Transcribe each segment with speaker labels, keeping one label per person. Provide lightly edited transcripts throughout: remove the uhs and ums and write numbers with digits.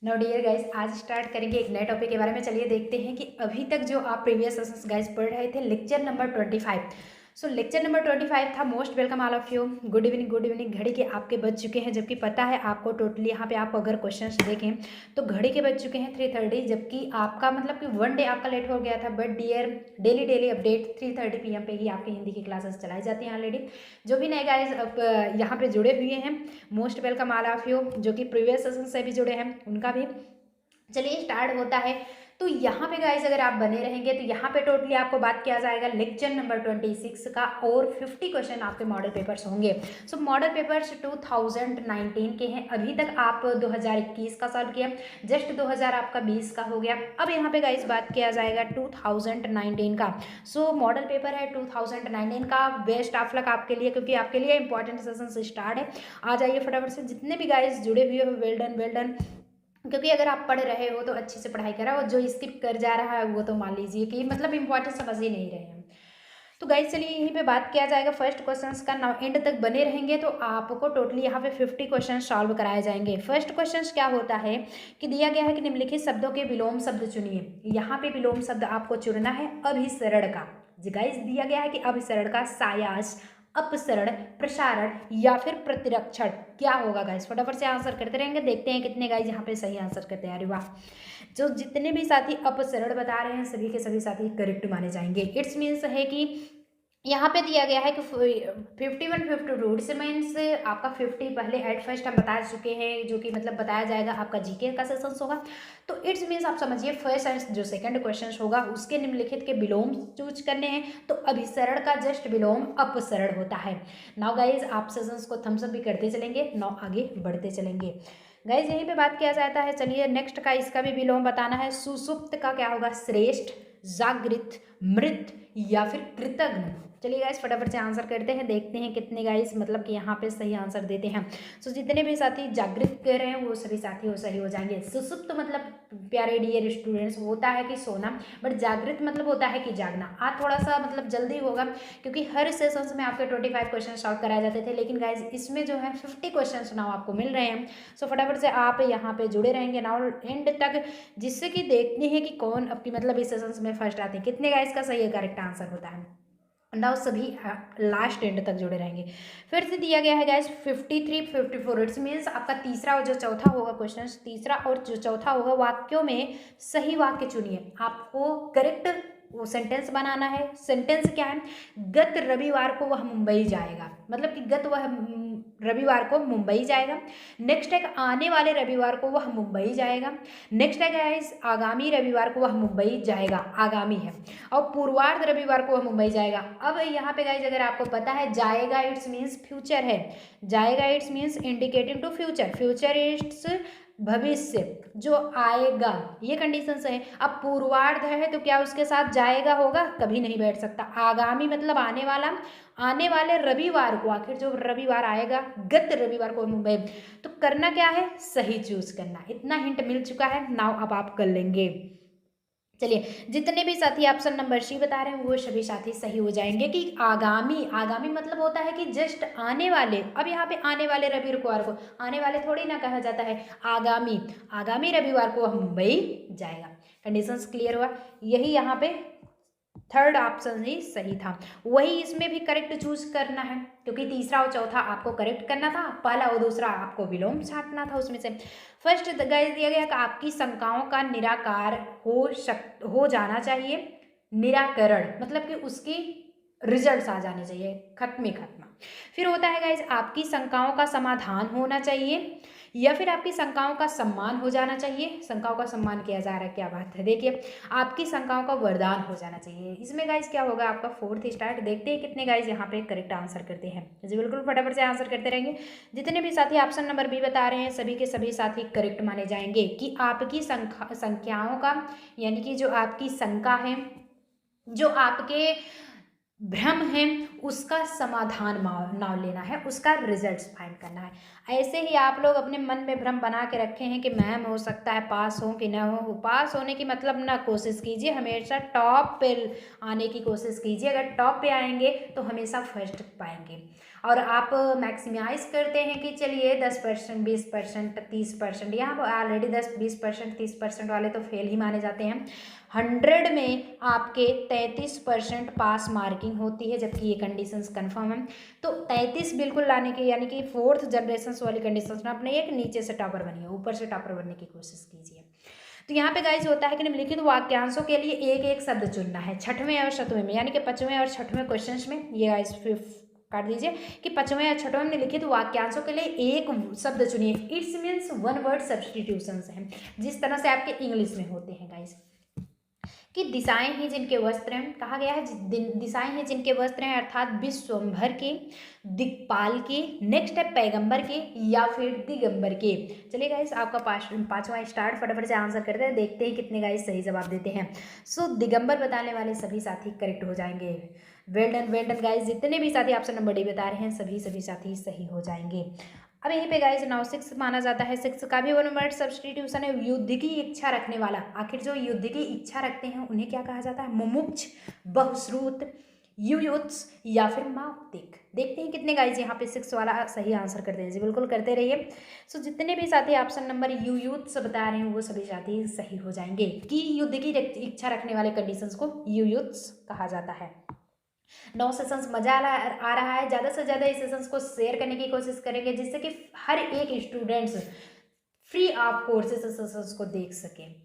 Speaker 1: No dear guys, आज start करेंगे एक नए टॉपिक के बारे में। चलिए देखते हैं कि अभी तक जो आप प्रीवियस सेशंस गाइस पढ़ रहे थे, लेक्चर नंबर 25। सो लेक्चर नंबर 25 था most welcome all of you. Good evening good evening. घड़ी के आपके बज चुके हैं, जबकि पता है आपको टोटली यहाँ पे आप अगर क्वेश्चंस देखें तो घड़ी के बज चुके हैं 3:30, जबकि आपका मतलब कि वन डे आपका लेट हो गया था। But dear daily update 3:30 PM पे ही आपकी हिंदी की क्लासेस चलाई जाती हैं ऑलरेडी। जो भी नए गाइस अब यहाँ पे जुड़े हुए हैं, most welcome all of you. जो कि प्रीवियस सेशन से भी जुड़े हैं उनका भी। चलिए स्टार्ट होता है। तो यहाँ पे गाइस अगर आप बने रहेंगे तो यहाँ पे टोटली आपको बात किया जाएगा लेक्चर नंबर 26 का, और 50 क्वेश्चन आपके मॉडल पेपर्स होंगे। सो मॉडल पेपर्स 2019 के हैं। अभी तक आप 2021 का सॉल्व किया, जस्ट 2000 आपका 20 का हो गया। अब यहाँ पे गाइस बात किया जाएगा 2019 का। सो मॉडल पेपर है 2019 का। बेस्ट ऑफ लक आपके लिए, क्योंकि आपके लिए इंपॉर्टेंट सेशन स्टार्ट है। आ जाइए फटाफट से, जितने भी गाइस जुड़े हुए हो वेल डन वेल डन। क्योंकि अगर आप पढ़ रहे हो तो अच्छे से पढ़ाई करा, और जो स्किप कर जा रहा है वो तो मान लीजिए कि मतलब इंपॉर्टेंट समझ ही नहीं रहे हैं। तो गाइस चलिए यहीं पे बात किया जाएगा फर्स्ट क्वेश्चंस का। नाउ एंड तक बने रहेंगे तो आपको टोटली यहाँ पे 50 क्वेश्चन सॉल्व कराए जाएंगे। फर्स्ट क्वेश्चन क्या होता है कि दिया गया है कि निम्नलिखित शब्दों के विलोम शब्द चुनिए। यहाँ पे विलोम शब्द आपको चुनना है अभिसरण का। गाइस दिया गया है कि अभिसरण का सायास, अपसरण, प्रसारण या फिर प्रतिरक्षण क्या होगा। गाइस फटाफट से आंसर करते रहेंगे, देखते हैं कितने गाइस यहाँ पे सही आंसर करते हैं। अरे वाह, जो जितने भी साथी अपसरण बता रहे हैं सभी के सभी साथी करेक्ट माने जाएंगे। इट्स मीन्स है कि यहाँ पे दिया गया है कि 51 52 इट्स मीन्स आपका 50 पहले एट फर्स्ट हम बता चुके हैं, जो कि मतलब बताया जाएगा आपका जीके का सेशन होगा। तो इट्स मीन्स आप समझिए फर्स्ट एंड जो सेकंड क्वेश्चन होगा उसके निम्नलिखित के विलोम चूज करने हैं। तो अभिसरण का जस्ट विलोम अपसरण होता है। नाउ गाइज आप सेशंस को थम्स अप भी करते चलेंगे, नाउ आगे बढ़ते चलेंगे। गाइज यहीं पे बात किया जाता है। चलिए नेक्स्ट का, इसका भी विलोम बताना है। सुसुप्त का क्या होगा? श्रेष्ठ, जागृत, मृत या फिर कृतघ्न। चलिए गाइस फटाफट से आंसर करते हैं, देखते हैं कितने गाइस मतलब कि यहाँ पे सही आंसर देते हैं। सो जितने भी साथी जागृत कह रहे हैं वो सभी साथी वो सही हो जाएंगे। सुसुप्त मतलब प्यारे डियर स्टूडेंट्स होता है कि सोना, बट जागृत मतलब होता है कि जागना। आज थोड़ा सा मतलब जल्दी होगा, क्योंकि हर सेशंस में आपके 25 क्वेश्चन सॉल्व कराए जाते थे, लेकिन गाइज इसमें जो है 50 क्वेश्चन नाउ आपको मिल रहे हैं। सो फटाफट से आप यहाँ पे जुड़े रहेंगे नाउ एंड तक, जिससे कि देखते हैं कि कौन आपकी मतलब इस सेशंस में फर्स्ट आते हैं। कितने गाइस का सही करेक्ट आंसर होता है। नाउ सभी लास्ट एंड तक जुड़े रहेंगे। फिर से दिया गया है गाइस 53 54 इट्स मीन्स आपका तीसरा और जो चौथा होगा क्वेश्चन, तीसरा और जो चौथा होगा वाक्यों में सही वाक्य चुनिए। आपको करेक्ट वो सेंटेंस बनाना है। सेंटेंस क्या है? गत रविवार को वह मुंबई जाएगा, मतलब कि गत वह रविवार को मुंबई जाएगा। नेक्स्ट है आने वाले रविवार को वह मुंबई जाएगा। नेक्स्ट है गाइस आगामी रविवार को वह मुंबई जाएगा, आगामी है। और पूर्वार्ध रविवार को वह मुंबई जाएगा। अब यहाँ पे गाइस अगर आपको पता है जाएगा इट्स मीन्स फ्यूचर है, जाएगा it's means indicating to future, future it's भविष्य जो आएगा, ये कंडीशन है। अब पूर्वार्ध है तो क्या उसके साथ जाएगा होगा? कभी नहीं बैठ सकता। आगामी मतलब आने वाला, आने वाले रविवार को, आखिर जो रविवार आएगा गत रविवार को मुंबई। तो करना क्या है? सही चूज करना। इतना हिंट मिल चुका है, नाउ अब आप कर लेंगे। चलिए जितने भी साथी ऑप्शन नंबर सी बता रहे हैं वो सभी साथी सही हो जाएंगे कि आगामी, आगामी मतलब होता है कि जस्ट आने वाले। अब यहाँ पे आने वाले रविवार को, आने वाले थोड़ी ना कहा जाता है, आगामी, आगामी रविवार को हम मुंबई जाएगा। कंडीशंस क्लियर हुआ? यही यहाँ पे थर्ड ऑप्शन ही सही था। वही इसमें भी करेक्ट चूज करना है, क्योंकि तीसरा और चौथा आपको करेक्ट करना था, पहला और दूसरा आपको विलोम छांटना था उसमें से। फर्स्ट गाइस दिया गया कि आपकी शंकाओं का निराकार हो जाना चाहिए। निराकरण मतलब कि उसकी रिजल्ट्स आ जाने चाहिए, खत्म ही खत्म। फिर होता है गाइस आपकी शंकाओं का समाधान होना चाहिए, या फिर आपकी शंकाओं का सम्मान हो जाना चाहिए। शंकाओं का सम्मान किया जा रहा है, क्या बात है। देखिए आपकी शंकाओं का वरदान हो जाना चाहिए। इसमें गाइस क्या होगा आपका फोर्थ स्टार्ट। देखते हैं कितने गाइस यहाँ पे करेक्ट आंसर करते हैं। जी बिल्कुल फटाफट से आंसर करते रहेंगे। जितने भी साथी ऑप्शन नंबर बी बता रहे हैं सभी के सभी साथी करेक्ट माने जाएंगे कि आपकी संख्याओं का, यानी कि जो आपकी शंका है, जो आपके भ्रम हैं, उसका समाधान नाम लेना है, उसका रिजल्ट्स फाइंड करना है। ऐसे ही आप लोग अपने मन में भ्रम बना के रखे हैं कि मैम हो सकता है पास हो कि ना हो। पास होने की मतलब ना कोशिश कीजिए, हमेशा टॉप पे आने की कोशिश कीजिए। अगर टॉप पे आएंगे तो हमेशा फर्स्ट पाएंगे। और आप मैक्सिमाइज़ करते हैं कि चलिए 10%, 20%, 30%, यहाँ पर ऑलरेडी 10-20%, 30% वाले तो फेल ही माने जाते हैं। 100 में आपके 33% पास मार्किंग होती है, जबकि ये कंडीशंस कंफर्म है। तो 33 बिल्कुल लाने की, यानी कि 4th जनरेशन वाली कंडीशंस में अपने एक नीचे से टॉपर बनिए, ऊपर से टॉपर बनने की कोशिश कीजिए। तो यहाँ पे गाइज होता है कि निम्नलिखित वाक्यांशों के लिए एक एक शब्द चुनना है 6वें और 7वें में, यानी कि 5वें और 6वें क्वेश्चन में। ये गाइज काट दीजिए कि 5वें या 6वें में निम्नलिखित वाक्यांशों के लिए एक शब्द चुनिए। It's means one word substitutions हैं, जिस तरह से आपके इंग्लिश में होते हैं गाइज। कि दिशाएं हैं जिनके वस्त्र हैं, कहा गया है दिशाएं हैं जिनके वस्त्र हैं, अर्थात विश्वम्भर के, दिक्पाल के, नेक्स्ट है पैगंबर के या फिर दिगंबर के। चलिए गाइस आपका पांचवा स्टार्ट, फटाफट से आंसर करते हैं, देखते हैं कितने गाइस सही जवाब देते हैं। सो दिगंबर बताने वाले सभी साथी करेक्ट हो जाएंगे। वेल डन गाइस, जितने भी साथी ऑप्शन नंबर डी बता रहे हैं सभी साथी सही हो जाएंगे। अब यहीं पे गाइस 9 6 माना जाता है, 6 का भी वन वर्ड सब्स्टिट्यूशन है, युद्ध की इच्छा रखने वाला। आखिर जो युद्ध की इच्छा रखते हैं उन्हें क्या कहा जाता है? मुमुक्ष, बहुश्रुत, युयुत्स या फिर माप्तिक। देखते हैं कितने गाइस यहाँ पे 6 वाला सही आंसर करते हैं जी, बिल्कुल करते रहिए। सो जितने भी साथी ऑप्शन नंबर युयुत्स बता रहे हैं वो सभी साथी सही हो जाएंगे। कि युद्ध की इच्छा रखने वाले कंडीशंस को युयुत्स कहा जाता है। 9 सेशंस मजा आ रहा है, ज़्यादा से ज़्यादा इस सेशंस को शेयर करने की कोशिश करेंगे, जिससे कि हर एक students free of courses sessions को देख सकें।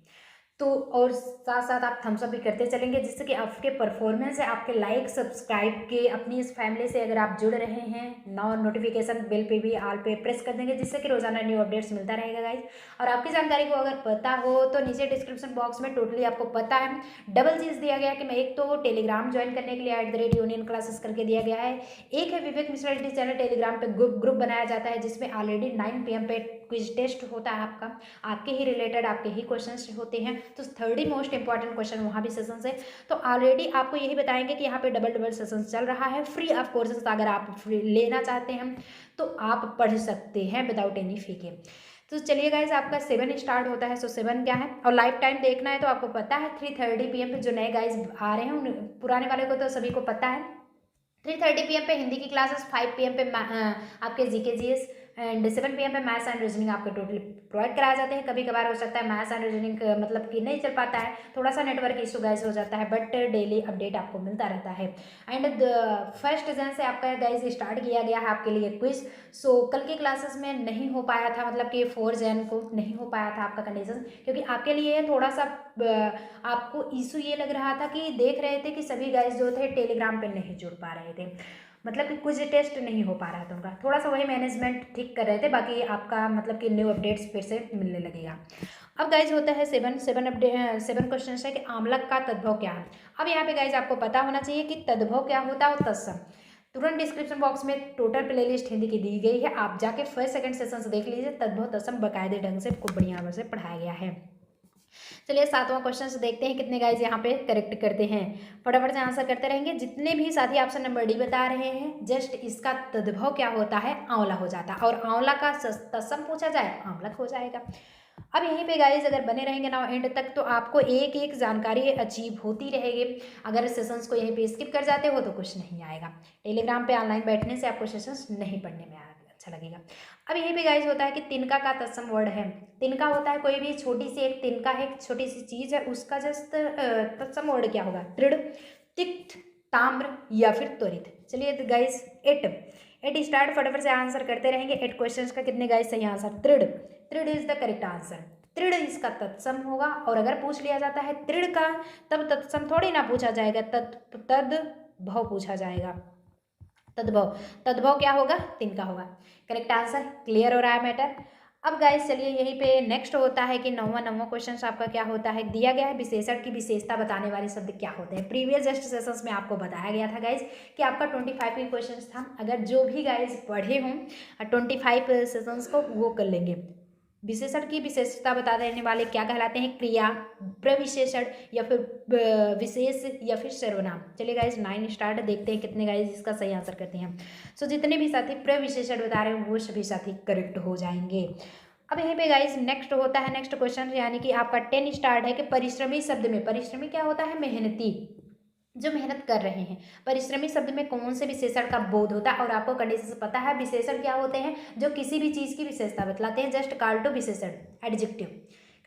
Speaker 1: तो और साथ साथ आप थम्स अप भी करते चलेंगे, जिससे कि आपके परफॉर्मेंस है, आपके लाइक सब्सक्राइब के अपनी इस फैमिली से अगर आप जुड़ रहे हैं, नोटिफिकेशन बेल पे भी ऑल पे प्रेस कर देंगे, जिससे कि रोजाना न्यू अपडेट्स मिलता रहेगा गाइज। और आपकी जानकारी को अगर पता हो तो नीचे डिस्क्रिप्शन बॉक्स में टोटली आपको पता है डबल चीज़ दिया गया है कि मैं एक तो टेलीग्राम ज्वाइन करने के लिए @union क्लासेस करके दिया गया है, एक है विवेक मिश्रा टी चैनल, टेलीग्राम पे ग्रुप बनाया जाता है, जिसमें ऑलरेडी 9 PM पे क्विज टेस्ट होता है आपका, आपके ही रिलेटेड आपके ही क्वेश्चन होते हैं। तो 30 मोस्ट इंपॉर्टेंट क्वेश्चन वहाँ भी सेशंस है। तो ऑलरेडी आपको यही बताएंगे कि यहाँ पे डबल सेशंस चल रहा है, फ्री ऑफ कोर्सेज। अगर आप फ्री लेना चाहते हैं तो आप पढ़ सकते हैं विदाउट एनी फी के। तो चलिए गाइज आपका 7 स्टार्ट होता है। सो 7 क्या है और लाइफ टाइम देखना है तो आपको पता है 3:30 PM पे जो नए गाइज आ रहे हैं, पुराने वाले को तो सभी को पता है। 3:30 PM पे हिंदी की क्लासेस, 5 PM पे आपके जीके जीएस एंड 7 PM पे मैथ्स एंड रीजनिंग आपको टोटली प्रोवाइड कराए जाते हैं। कभी कभार हो सकता है मैथ्स एंड रीजनिंग मतलब कि नहीं चल पाता है, थोड़ा सा नेटवर्क इशू गाइज हो जाता है, बट डेली अपडेट आपको मिलता रहता है। एंड फर्स्ट जन से आपका गाइज स्टार्ट किया गया है आपके लिए क्विज। सो कल की क्लासेस में नहीं हो पाया था, मतलब कि 4 जन को नहीं हो पाया था आपका कंडीशन, क्योंकि आपके लिए थोड़ा सा आपको इशू ये लग रहा था कि देख रहे थे कि सभी गाइज जो थे टेलीग्राम पे नहीं जुड़ पा रहे थे, मतलब कि कुछ टेस्ट नहीं हो पा रहा था उनका, थोड़ा सा वही मैनेजमेंट ठीक कर रहे थे। बाकी आपका मतलब कि न्यू अपडेट्स फिर से मिलने लगेगा। अब गाइज होता है 7 क्वेश्चन है कि आमलक का तद्भव क्या है। अब यहाँ पे गाइज आपको पता होना चाहिए कि तद्भव क्या होता है और तत्सम। तुरंत डिस्क्रिप्शन बॉक्स में टोटल प्लेलिस्ट हिंदी की दी गई है, आप जाके फर्स्ट सेकंड सेशन से देख लीजिए। तद्भव तत्सम बाकायदे ढंग से खूब बढ़िया से पढ़ाया गया है। चलिए 7वां क्वेश्चन से देखते हैं कितने गाइज यहाँ पे करेक्ट करते हैं। फटाफट से आंसर करते रहेंगे। जितने भी साथी ऑप्शन नंबर डी बता रहे हैं, जस्ट इसका तद्भव क्या होता है? आंवला हो जाता है। और आंवला का तत्सम पूछा जाए आमलक हो जाएगा। अब यहीं पे गाइज अगर बने रहेंगे ना एंड तक तो आपको एक एक जानकारी अचीव होती रहेगी। अगर सेशंस को यहीं पे स्किप कर जाते हो तो कुछ नहीं आएगा। टेलीग्राम पे ऑनलाइन बैठने से आपको सेशंस नहीं पढ़ने में अच्छा लगेगा। अब यहीं पे गाइज होता है कि तिनका का तत्सम वर्ड है। तिनका होता है कोई भी छोटी सी एक तिनका है, एक छोटी सी चीज है, उसका जस्ट तत्सम वर्ड क्या होगा? दृढ़, तिक्त, ताम्र या फिर त्वरित। चलिए तो गाइज 8 स्टार्ट, फटाफट से आंसर करते रहेंगे। 8 क्वेश्चंस का कितने गाइज सही आंसर? दृढ़, दृढ़ इज द करेक्ट आंसर। दृढ़ इसका तत्सम होगा। और अगर पूछ लिया जाता है दृढ़ का, तब तत्सम थोड़ी ना पूछा जाएगा, तद्भव पूछा जाएगा। तद्भव, तद्भव क्या होगा? तिनका होगा। Correct answer. क्लियर हो रहा है मैटर? अब गाइस चलिए यहीं पे नेक्स्ट होता है कि 9वां क्वेश्चन आपका क्या होता है? दिया गया है विशेषण की विशेषता बताने वाले शब्द क्या होते हैं। प्रीवियस जस्ट सेशंस में आपको बताया गया था गाइज कि आपका 25 की क्वेश्चन था। अगर जो भी गाइज पढ़े हों 25 सेशंस को वो कर लेंगे। विशेषण की विशेषता बता देने वाले क्या कहलाते हैं? क्रिया, प्रविशेषण या फिर विशेष या फिर सर्वनाम। चलिए गाइज 9 स्टार्ट, देखते हैं कितने गाइज इसका सही आंसर करते हैं। सो जितने भी साथी प्रविशेषण बता रहे हैं वो सभी साथी करेक्ट हो जाएंगे। अब यहीं पे गाइज नेक्स्ट होता है नेक्स्ट क्वेश्चन, यानी कि आपका 10 स्टार्ट है कि परिश्रमी शब्द में, परिश्रमी क्या होता है? मेहनती, जो मेहनत कर रहे हैं। परिश्रमी शब्द में कौन से विशेषण का बोध होता है? और आपको कंडीशन से पता है विशेषण क्या होते हैं? जो किसी भी चीज़ की विशेषता बतलाते हैं। जस्ट कॉल टू विशेषण, एडजेक्टिव।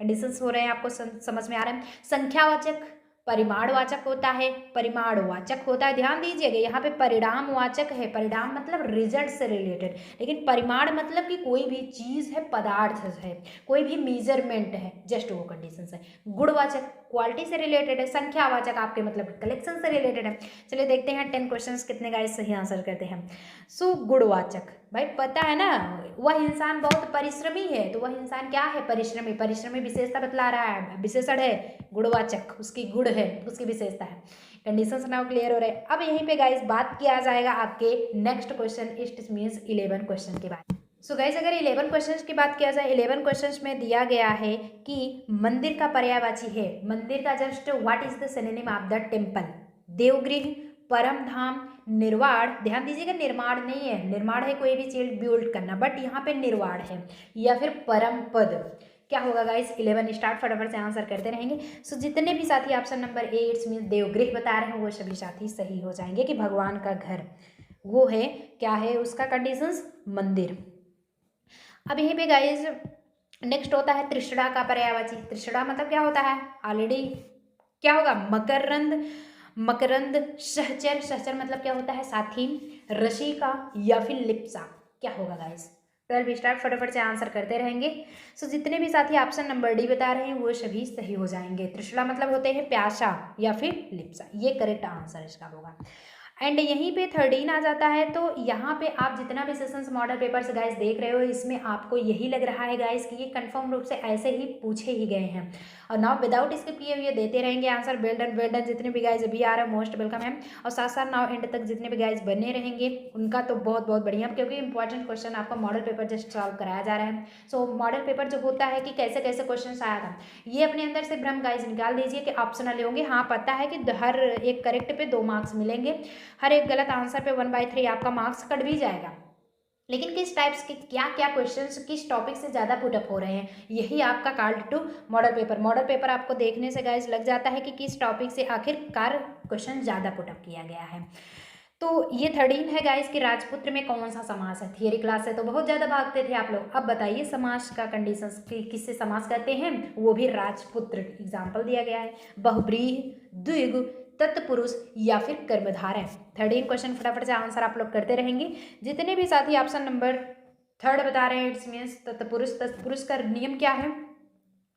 Speaker 1: कंडीशंस हो रहे हैं, आपको समझ में आ रहा है। संख्यावाचक, परिमाणवाचक होता है, परिमाणवाचक होता है। ध्यान दीजिएगा यहाँ पे परिणामवाचक है, परिणाम मतलब रिजल्ट से रिलेटेड, लेकिन परिमाण मतलब कि कोई भी चीज़ है, पदार्थ है, कोई भी मेजरमेंट है, जस्ट वो कंडीशन है। गुणवाचक क्वालिटी से रिलेटेड है। संख्यावाचक आपके मतलब कलेक्शन से रिलेटेड है। चलिए देखते हैं 10 क्वेश्चंस कितने गाइस सही आंसर करते हैं। सो गुणवाचक, भाई पता है ना, वह इंसान बहुत परिश्रमी है, तो वह इंसान क्या है? परिश्रमी। परिश्रमी विशेषता बतला रहा है, विशेषण है गुणवाचक, उसकी गुण है, उसकी विशेषता है। कंडीशंस नाउ क्लियर हो रहे हैं। अब यहीं पे गाइस बात किया जाएगा आपके next question, it means 11 question के बारे में। सो गाइस अगर 11 क्वेश्चंस की बात किया जाए, 11 क्वेश्चंस में दिया गया है कि मंदिर का पर्यायवाची है। मंदिर का just what is the synonym of the temple? देवगृह, परम धाम, निर्वाण। ध्यान दीजिएगा निर्माण नहीं है, निर्माण है कोई भी चीज बिल्ड करना, बट यहाँ पे निर्वाण है, या फिर परम पद। क्या होगा गाइस? 11 स्टार्ट, फटाफट से आंसर करते रहेंगे। सो जितने भी साथी ऑप्शन नंबर 8 मीन देवगृह बता रहे हैं वो सभी साथी सही हो जाएंगे कि भगवान का घर वो है, क्या है उसका कंडीशंस? मंदिर। अब यहीं पे गाइस नेक्स्ट होता है तृष्णा का पर्यायवाची। तृष्णा मतलब क्या होता है? ऑलरेडी क्या होगा? मकरंद, मकरंद, सहचर, सहचर मतलब क्या होता है? साथी, रसिका या फिर लिप्सा। क्या होगा गाइस? 12 स्टार्ट, फटाफट से आंसर करते रहेंगे। सो जितने भी साथी ऑप्शन नंबर डी बता रहे हैं वो सभी सही हो जाएंगे। तृष्णा मतलब होते हैं प्यासा या फिर लिप्सा, ये करेक्ट आंसर इसका होगा। एंड यहीं पे 13 आ जाता है। तो यहाँ पे आप जितना भी सेशंस मॉडल पेपर्स गाइस देख रहे हो, इसमें आपको यही लग रहा है गाइस कि ये कंफर्म रूप से ऐसे ही पूछे ही गए हैं, और नाउ विदाउट स्किप किए हुए देते रहेंगे आंसर। वेल डन जितने भी गाइस अभी आ रहे हैं, मोस्ट वेलकम है। और साथ साथ नाउ एंड तक जितने भी गाइस बने रहेंगे उनका तो बहुत बहुत बढ़िया, क्योंकि इंपॉर्टेंट क्वेश्चन आपका मॉडल पेपर जस्ट सॉल्व कराया जा रहा है। सो मॉडल पेपर जो होता है कि कैसे कैसे क्वेश्चन आया था, ये अपने अंदर से भ्रम गाइस निकाल दीजिए कि ऑप्शनल होंगे। हाँ पता है कि हर एक करेक्ट पे 2 मार्क्स मिलेंगे, हर एक गलत आंसर पे 1/3 आपका मार्क्स कट भी जाएगा, लेकिन किस टाइप्स के क्या क्या क्वेश्चंस किस टॉपिक से ज़्यादा पुटअप हो रहे हैं, यही आपका card to model paper. Model paper आपको देखने से गाइस लग जाता है कि किस टॉपिक से आखिरकार क्वेश्चन ज़्यादा पुटअप किया गया है। तो ये 13 है गाइस कि राजपुत्र में कौन सा समास है। थियरी क्लास है तो बहुत ज़्यादा भागते थे आप लोग। अब बताइए समास का कंडीशंस किससे समास करते हैं, वो भी राजपुत्र। एग्जाम्पल दिया गया है, बहुब्रीहि, द्विगु, तत्पुरुष या फिर कर्मधारय। 13 क्वेश्चन फटाफट से आंसर आप लोग करते रहेंगे। जितने भी साथी ऑप्शन नंबर 3 बता रहे हैं, इट्स मीन्स तत्पुरुष। तत्पुरुष का नियम क्या है?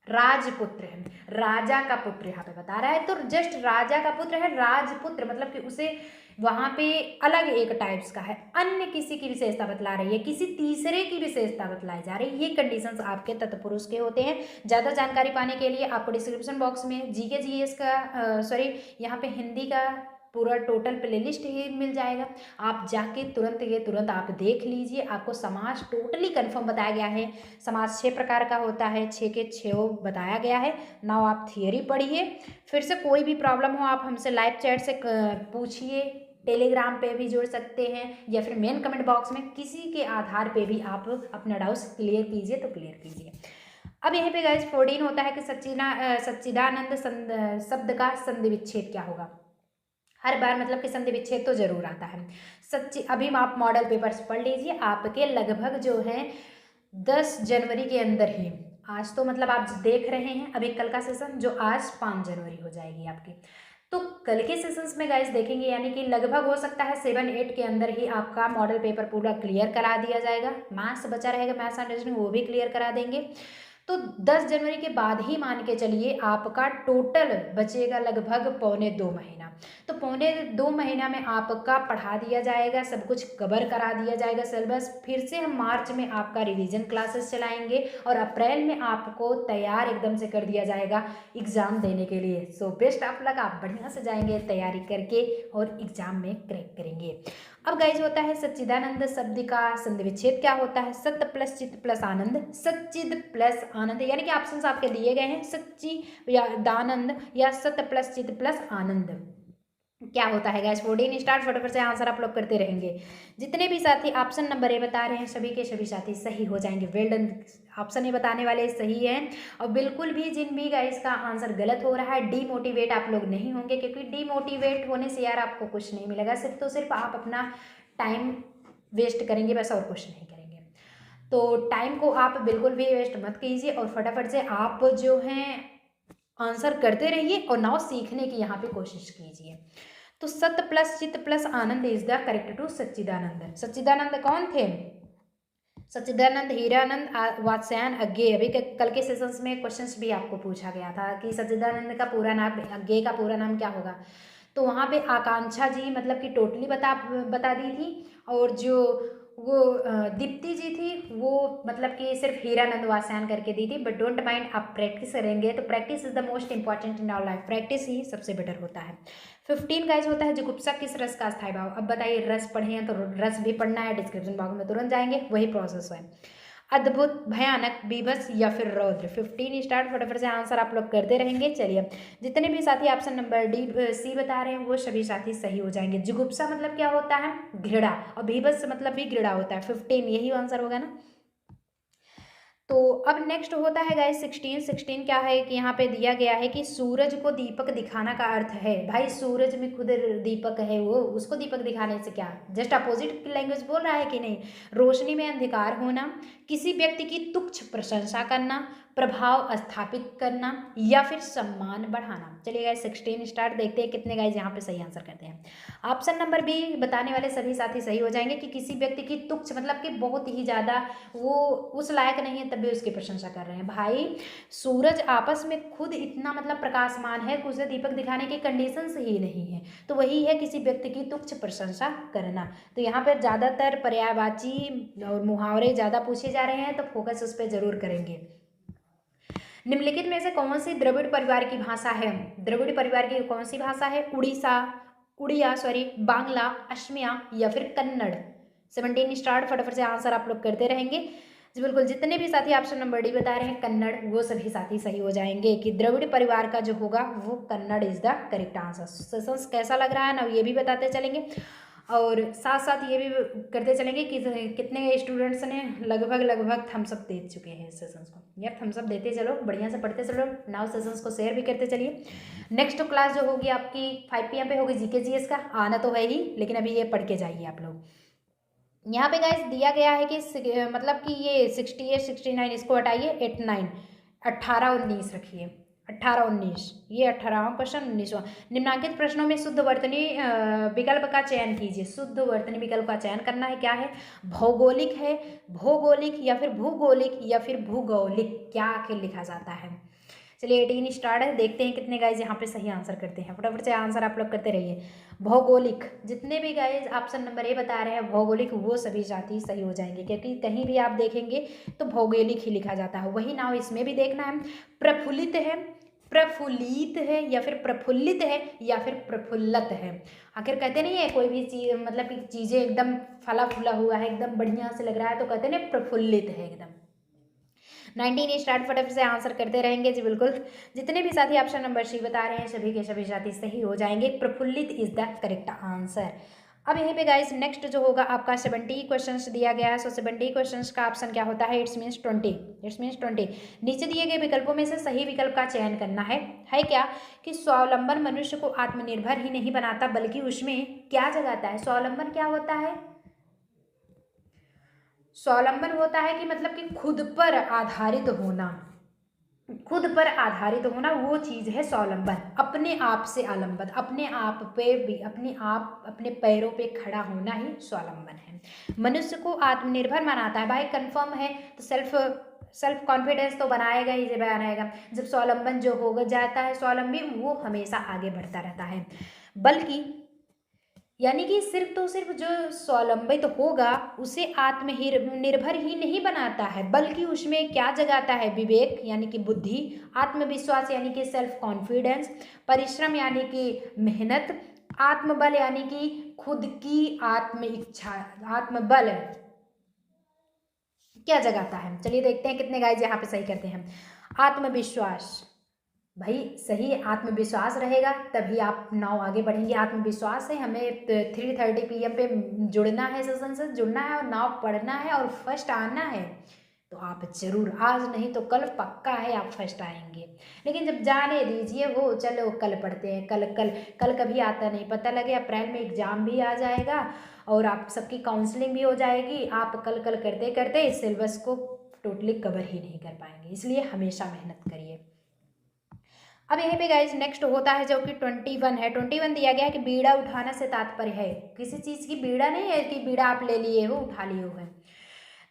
Speaker 1: राजपुत्र है, राजा का पुत्र यहाँ पे बता रहा है, तो जस्ट राजा का पुत्र है, राजपुत्र मतलब कि उसे वहाँ पे अलग एक टाइप्स का है, अन्य किसी की विशेषता बतला रही है, किसी तीसरे की विशेषता बतलाई जा रही है। ये कंडीशंस आपके तत्पुरुष के होते हैं। ज़्यादा जानकारी पाने के लिए आपको डिस्क्रिप्शन बॉक्स में जीके जीएस का सॉरी यहाँ पे हिंदी का पूरा टोटल प्लेलिस्ट ही मिल जाएगा, आप जाके तुरंत आप देख लीजिए। आपको समास टोटली कंफर्म बताया गया है। समास 6 प्रकार का होता है, 6 के 6 बताया गया है। नाउ आप थियरी पढ़िए, फिर से कोई भी प्रॉब्लम हो आप हमसे लाइव चैट से पूछिए, टेलीग्राम पे भी जुड़ सकते हैं या फिर मेन कमेंट बॉक्स में, किसी के आधार पे भी आप अपना डाउट्स क्लियर कीजिए तो क्लियर कीजिए। अब यहीं पे गाइस 14 होता है कि सच्चिदानंद शब्द का संधि विच्छेद क्या होगा। हर बार मतलब कि संधि विच्छेद तो जरूर आता है। अभी आप मॉडल पेपर्स पढ़ लीजिए, आपके लगभग जो है 10 जनवरी के अंदर ही, आज तो मतलब आप देख रहे हैं अभी कल का सेशन जो आज 5 जनवरी हो जाएगी आपकी, तो कल के सेशंस में गाइस देखेंगे, यानी कि लगभग हो सकता है 7-8 के अंदर ही आपका मॉडल पेपर पूरा क्लियर करा दिया जाएगा। मैथ्स बचा रहेगा, मैथ्स एंड रीजनिंग वो भी क्लियर करा देंगे। तो 10 जनवरी के बाद ही मान के चलिए आपका टोटल बचेगा लगभग 1.25 महीना। तो 1.25 महीना में आपका पढ़ा दिया जाएगा, सब कुछ कवर करा दिया जाएगा सिलेबस। फिर से हम मार्च में आपका रिवीजन क्लासेस चलाएंगे और अप्रैल में आपको तैयार एकदम से कर दिया जाएगा एग्ज़ाम देने के लिए। सो बेस्ट ऑफ लक, आप बढ़िया से जाएंगे तैयारी करके और एग्ज़ाम में क्रैक करेंगे। अब गाइज होता है सच्चिदानंद शब्द का संधि विच्छेद क्या होता है? सत्य प्लस चित्त प्लस आनंद, सच्चिद प्लस आनंद, यानी कि ऑप्शन आपके दिए गए हैं सच्ची या दानंद या सत्य प्लस चित्त प्लस आनंद। क्या होता है गैस? 14 स्टार्ट, फटाफट से आंसर आप लोग करते रहेंगे। जितने भी साथी ऑप्शन नंबर ए बता रहे हैं सभी के सभी साथी सही हो जाएंगे। वेल डन, ऑप्शन ए बताने वाले सही हैं। और बिल्कुल भी जिन भी गाइस का आंसर गलत हो रहा है डीमोटिवेट आप लोग नहीं होंगे, क्योंकि डीमोटिवेट होने से यार आपको कुछ नहीं मिलेगा, सिर्फ तो सिर्फ आप अपना टाइम वेस्ट करेंगे बस, और कुछ नहीं करेंगे। तो टाइम को आप बिल्कुल भी वेस्ट मत कीजिए और फटाफट से आप जो हैं आंसर करते रहिए और नाउ सीखने की यहाँ पे कोशिश कीजिए। तो सत्य प्लस चित्त प्लस आनंद इज द करेक्ट टू सच्चिदानंद। सच्चिदानंद कौन थे? सच्चिदानंद, हीरानंद, वात्स्यायन, अज्ञेय। अभी कल के सेशंस में क्वेश्चंस भी आपको पूछा गया था कि सच्चिदानंद का पूरा नाम, अज्ञेय का पूरा नाम क्या होगा? तो वहाँ पे आकांक्षा जी मतलब कि टोटली बता दी थी, और जो वो दीप्ति जी थी वो मतलब कि सिर्फ हीरानंद वात्स्यायन करके दी थी। बट डोंट माइंड, आप प्रैक्टिस करेंगे तो practice is the most important in our life, practice ही सबसे बेटर होता है। 15 गाइज होता है जुगुप्सा किस रस का स्थायी भाव? अब बताइए, रस पढ़े हैं तो रस भी पढ़ना है, डिस्क्रिप्शन बॉक्स में तुरंत जाएंगे, वही प्रोसेस है। अद्भुत, भयानक, बीभत्स या फिर रौद्र। 15 स्टार्ट, फटाफट से आंसर आप लोग करते रहेंगे। चलिए, जितने भी साथी ऑप्शन नंबर डी सी बता रहे हैं वो सभी साथी सही हो जाएंगे। जुगुप्सा मतलब क्या होता है? घृणा, और बीभत्स मतलब भी घृणा होता है। 15 यही आंसर होगा ना। तो अब नेक्स्ट होता है गाइस 16 क्या है कि यहाँ पे दिया गया है कि सूरज को दीपक दिखाना का अर्थ है। भाई सूरज में खुद दीपक है, वो उसको दीपक दिखाने से क्या, जस्ट अपोजिट लैंग्वेज बोल रहा है कि नहीं? रोशनी में अंधकार होना, किसी व्यक्ति की तुच्छ प्रशंसा करना, प्रभाव स्थापित करना या फिर सम्मान बढ़ाना। चलिए गाइस 16 स्टार्ट, देखते हैं कितने गाइस यहाँ पे सही आंसर करते हैं। ऑप्शन नंबर बी बताने वाले सभी साथी सही हो जाएंगे कि किसी व्यक्ति की तुच्छ मतलब कि बहुत ही ज़्यादा वो उस लायक नहीं है तब भी उसकी प्रशंसा कर रहे हैं। भाई सूरज आपस में खुद इतना मतलब प्रकाशमान है कि उसे दीपक दिखाने की कंडीशंस ही नहीं है, तो वही है किसी व्यक्ति की तुच्छ प्रशंसा करना। तो यहाँ पर ज़्यादातर पर्यायवाची और मुहावरे ज़्यादा पूछे जा रहे हैं, तो फोकस उस पर जरूर करेंगे। निम्नलिखित में से कौन सी द्रविड़ परिवार की भाषा है? द्रविड़ परिवार की कौन सी भाषा है? उड़िया बांग्ला, असमिया या फिर कन्नड़। 17 स्टार्ट, फटाफट से आंसर आप लोग करते रहेंगे। जी बिल्कुल, जितने भी साथी ऑप्शन नंबर डी बता रहे हैं कन्नड़, वो सभी साथी सही हो जाएंगे कि द्रविड़ परिवार का जो होगा वो Kannada is the correct answer. Sessions कैसा लग रहा है ना, ये भी बताते चलेंगे और साथ साथ ये भी करते चलेंगे कि कितने स्टूडेंट्स ने लगभग थम्स अप दे चुके हैं इस सेशंस को। यार थम्स अप देते चलो, बढ़िया से पढ़ते चलो, नाउ सेशंस को शेयर भी करते चलिए। नेक्स्ट क्लास जो होगी आपकी 5 PM पे होगी जीके जीएस का, आना तो है ही, लेकिन अभी ये पढ़ के जाइए आप लोग। यहाँ पे गाइस दिया गया है कि मतलब कि ये 68 69 इसको हटाइए, 89 18 19 रखिए, 18 19, ये 18वां क्वेश्चन 19वां। निम्नांकित प्रश्नों में शुद्ध वर्तनी विकल्प का चयन कीजिए। शुद्ध वर्तनी विकल्प का चयन करना है, क्या है? भौगोलिक है, भौगोलिक या फिर भूगोलिक या फिर भूगोलिक, क्या आखिर लिखा जाता है? चलिए 18 स्टार्ट है, देखते हैं कितने गाइज यहाँ पे सही आंसर करते हैं। फटाफट से आंसर आप लोग करते रहिए। भौगोलिक, जितने भी गाइज ऑप्शन नंबर ए बता रहे हैं भौगोलिक, वो सभी जाति सही हो जाएंगे, क्योंकि कहीं भी आप देखेंगे तो भौगोलिक ही लिखा जाता है। वही नाव इसमें भी देखना है, प्रफुल्लित है, प्रफुल्लित है या फिर प्रफुल्लित है या फिर प्रफुल्लत है। आखिर कहते नहीं है कोई भी चीज़ मतलब कि चीज़ें एकदम फला फूला हुआ है, एकदम बढ़िया से लग रहा है, तो कहते हैं प्रफुल्लित है एकदम। 19 स्टार्ट, फटाफट से आंसर करते रहेंगे। जी बिल्कुल, जितने भी साथी ऑप्शन नंबर सी बता रहे हैं सभी के सभी साथी सही हो जाएंगे। प्रफुल्लित इज द करेक्ट आंसर। अब यहीं पे गाइस नेक्स्ट जो होगा आपका 70 क्वेश्चंस दिया गया है। सो 70 क्वेश्चंस का ऑप्शन क्या होता है? It's means 20। नीचे दिए गए विकल्पों में से सही विकल्प का चयन करना है क्या? कि स्वावलंबन मनुष्य को आत्मनिर्भर ही नहीं बनाता बल्कि उसमें क्या जगाता है? स्वावलंबन क्या होता है? स्वावलंबन होता है कि मतलब कि खुद पर आधारित होना, खुद पर आधारित होना वो चीज़ है स्वावलंबन। अपने आप से आलंबन, अपने आप पे भी अपने पैरों पे खड़ा होना ही स्वावलंबन है। मनुष्य को आत्मनिर्भर बनाता है। भाई कंफर्म है तो सेल्फ कॉन्फिडेंस तो बनाएगा ही, जब बनाएगा जब स्वावलंबन जो होगा जाता है स्वावलंबी, वो हमेशा आगे बढ़ता रहता है। बल्कि यानी कि सिर्फ तो सिर्फ जो स्वावलंबित होगा उसे आत्मनिर्भर ही नहीं बनाता है, बल्कि उसमें क्या जगाता है? विवेक यानी कि बुद्धि, आत्मविश्वास यानी कि सेल्फ कॉन्फिडेंस, परिश्रम यानी कि मेहनत, आत्मबल यानी कि खुद की आत्म इच्छा, आत्मबल क्या जगाता है? चलिए देखते हैं कितने गाइज यहाँ पे सही करते हैं। आत्मविश्वास, भाई सही आत्मविश्वास रहेगा तभी आप नाव आगे बढ़ेंगे। आत्मविश्वास है, हमें 3:30 PM पे जुड़ना है, सेशन से जुड़ना है और नाव पढ़ना है और फर्स्ट आना है। तो आप जरूर, आज नहीं तो कल पक्का है आप फर्स्ट आएंगे। लेकिन जब जाने दीजिए वो, चलो कल पढ़ते हैं, कल कल कल कभी आता नहीं, पता लगे अप्रैल में एग्जाम भी आ जाएगा और आप सबकी काउंसलिंग भी हो जाएगी, आप कल कल करते करते सिलेबस को टोटली कवर ही नहीं कर पाएंगे। इसलिए हमेशा मेहनत करिए। अब यहीं पे गाइज नेक्स्ट होता है जो कि 21 है। 21 दिया गया है कि बीड़ा उठाना से तात्पर्य है, किसी चीज़ की बीड़ा नहीं है कि बीड़ा आप ले लिए हो, उठा लिए हो है।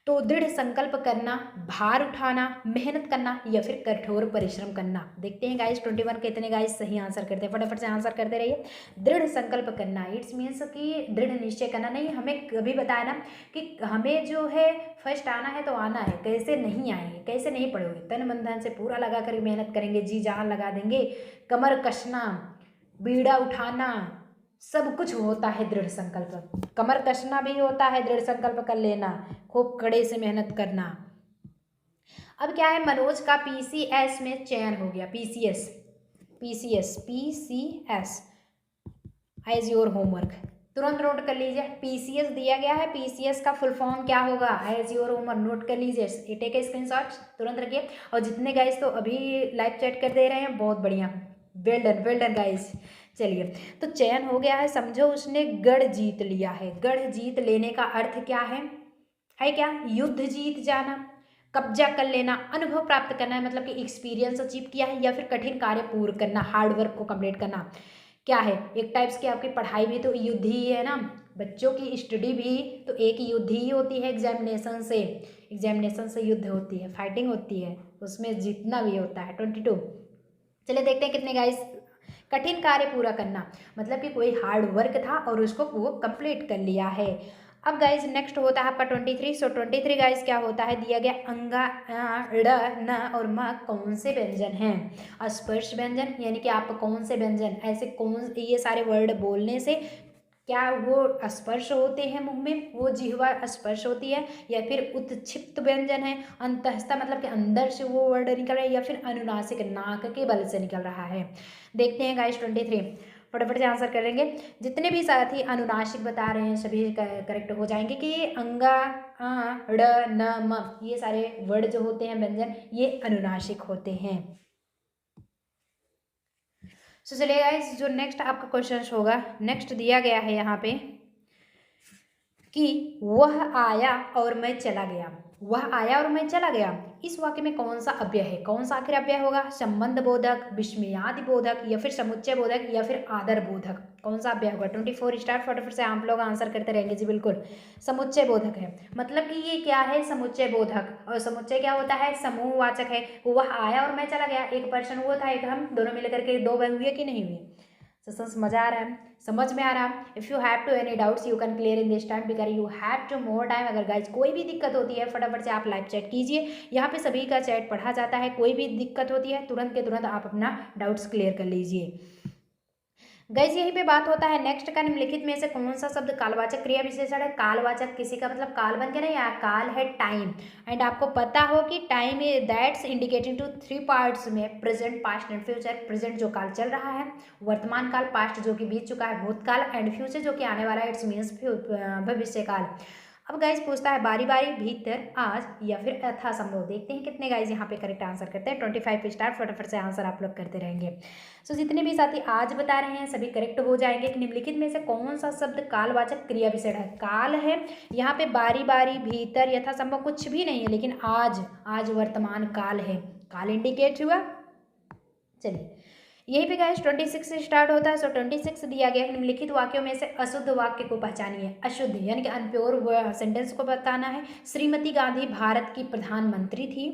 Speaker 1: तो दृढ़ संकल्प करना, भार उठाना, मेहनत करना या फिर कठोर परिश्रम करना। देखते हैं गाइस 21 कितने गाइस सही आंसर करते हैं, फटाफट से आंसर करते रहिए। दृढ़ संकल्प करना, इट्स मीन्स कि दृढ़ निश्चय करना नहीं, हमें कभी बताया ना कि हमें जो है फर्स्ट आना है तो आना है, कैसे नहीं आएंगे, कैसे नहीं पढ़ोगे, तन मन धन से पूरा लगा कर मेहनत करेंगे, जी जान लगा देंगे, कमर कसना, बीड़ा उठाना, सब कुछ होता है दृढ़ संकल्प। कमर कसना भी होता है दृढ़ संकल्प कर लेना, खूब कड़े से मेहनत करना। अब क्या है, मनोज का PCS में चयन हो गया। PCS एज योर होमवर्क, तुरंत नोट कर लीजिए। PCS दिया गया है, PCS का फुल फॉर्म क्या होगा, एज योर होमवर्क, नोट कर लीजिए, टेक ए स्क्रीनशॉट, तुरंत रखिए। और जितने गाइस तो अभी लाइव चैट कर दे रहे हैं, बहुत बढ़िया, वेल डन गाइस। चलिए, तो चयन हो गया है, समझो उसने गढ़ जीत लिया है। गढ़ जीत लेने का अर्थ क्या है क्या, युद्ध जीत जाना, कब्जा कर लेना, अनुभव प्राप्त करना है, मतलब कि एक्सपीरियंस अचीव किया है, या फिर कठिन कार्य पूर्ण करना, हार्डवर्क को कंप्लीट करना। क्या है, एक टाइप्स की आपकी पढ़ाई भी तो युद्ध ही है ना, बच्चों की स्टडी भी तो एक युद्ध ही होती है। एग्जामिनेशन से युद्ध होती है, फाइटिंग होती है, उसमें जीतना भी होता है। 22। चलिए देखते हैं कितने गाइस, कठिन कार्य पूरा करना, मतलब कि कोई हार्ड वर्क था और उसको वो कंप्लीट कर लिया है। अब गाइज नेक्स्ट होता है आपका 23। सो 23 गाइज क्या होता है, दिया गया अंगा, ड़, न और म कौन से व्यंजन हैं। स्पर्श व्यंजन यानी कि आप कौन से व्यंजन, ऐसे कौन, ये सारे वर्ड बोलने से क्या वो स्पर्श होते हैं मुंह में, वो जिह्वा स्पर्श होती है, या फिर उत्क्षिप्त व्यंजन है, अंतःस्थ मतलब कि अंदर से वो वर्ड निकल रहा है, या फिर अनुनासिक नाक के बल से निकल रहा है। देखते हैं गाइस 23, फटाफट से आंसर करेंगे। जितने भी साथी अनुनासिक बता रहे हैं सभी करेक्ट हो जाएंगे कि ये अंगा, ड़, न, म, ये सारे वर्ड जो होते हैं व्यंजन, ये अनुनासिक होते हैं। सो चलिए गाइस, जो नेक्स्ट आपका क्वेश्चन होगा, नेक्स्ट दिया गया है यहाँ पे कि वह आया और मैं चला गया। वह आया और मैं चला गया, इस वाक्य में कौन सा अव्यय है, कौन सा आखिर अव्यय होगा, संबंध बोधक, विस्मयादि बोधक, या फिर समुच्चय बोधक, या फिर आदर बोधक, कौन सा अव्यय होगा। 24 स्टार्ट, फटाफट से आप लोग आंसर करते रहेंगे जी। बिल्कुल समुच्चय बोधक है, मतलब कि ये क्या है, समुच्चय बोधक। और समुच्चय क्या होता है, समूहवाचक है। वह आया और मैं चला गया, एक पर्सन वो था, एक हम, दोनों मिलकर के दो हुए कि नहीं हुए। समझ आ रहा है, समझ में आ रहा है। If you have to any doubts you can clear in this time because you have to more time. अगर गाइज कोई भी दिक्कत होती है फटाफट से आप लाइव चैट कीजिए, यहाँ पे सभी का चैट पढ़ा जाता है। कोई भी दिक्कत होती है तुरंत के तुरंत आप अपना डाउट्स क्लियर कर लीजिए। गाइज यहीं पे बात होता है नेक्स्ट का, निम्नलिखित में से कौन सा शब्द कालवाचक क्रिया विशेषण है। कालवाचक किसी का मतलब काल बन के नहीं आया, काल है टाइम। एंड आपको पता हो कि time that's indicating to 3 parts में, present, past and future. Present जो काल चल रहा है, वर्तमान काल, पास्ट जो कि बीत चुका है भूतकाल, एंड फ्यूचर जो कि आने वाला है, इट्स मीन्स भविष्य काल। अब गाइज पूछता है बारी बारी, भीतर, आज, या फिर यथासंभव। देखते हैं कितने गाइज यहाँ पे करेक्ट आंसर करते हैं। 25 पे स्टार्ट, फटाफट से आंसर आप लोग करते रहेंगे। सो जितने भी साथी आज बता रहे हैं सभी करेक्ट हो जाएंगे कि निम्नलिखित में से कौन सा शब्द कालवाचक क्रिया विशेषण है। काल है, यहाँ पे बारी बारी, भीतर, यथासंभव कुछ भी नहीं है, लेकिन आज वर्तमान काल है, काल इंडिकेट हुआ। चलिए यही पे गाइस 26 से स्टार्ट होता है। सो 26 दिया गया निम्नलिखित वाक्यों में से अशुद्ध वाक्य को पहचानिए। अशुद्ध यानी कि अनप्योर सेंटेंस को बताना है। श्रीमती गांधी भारत की प्रधानमंत्री थी,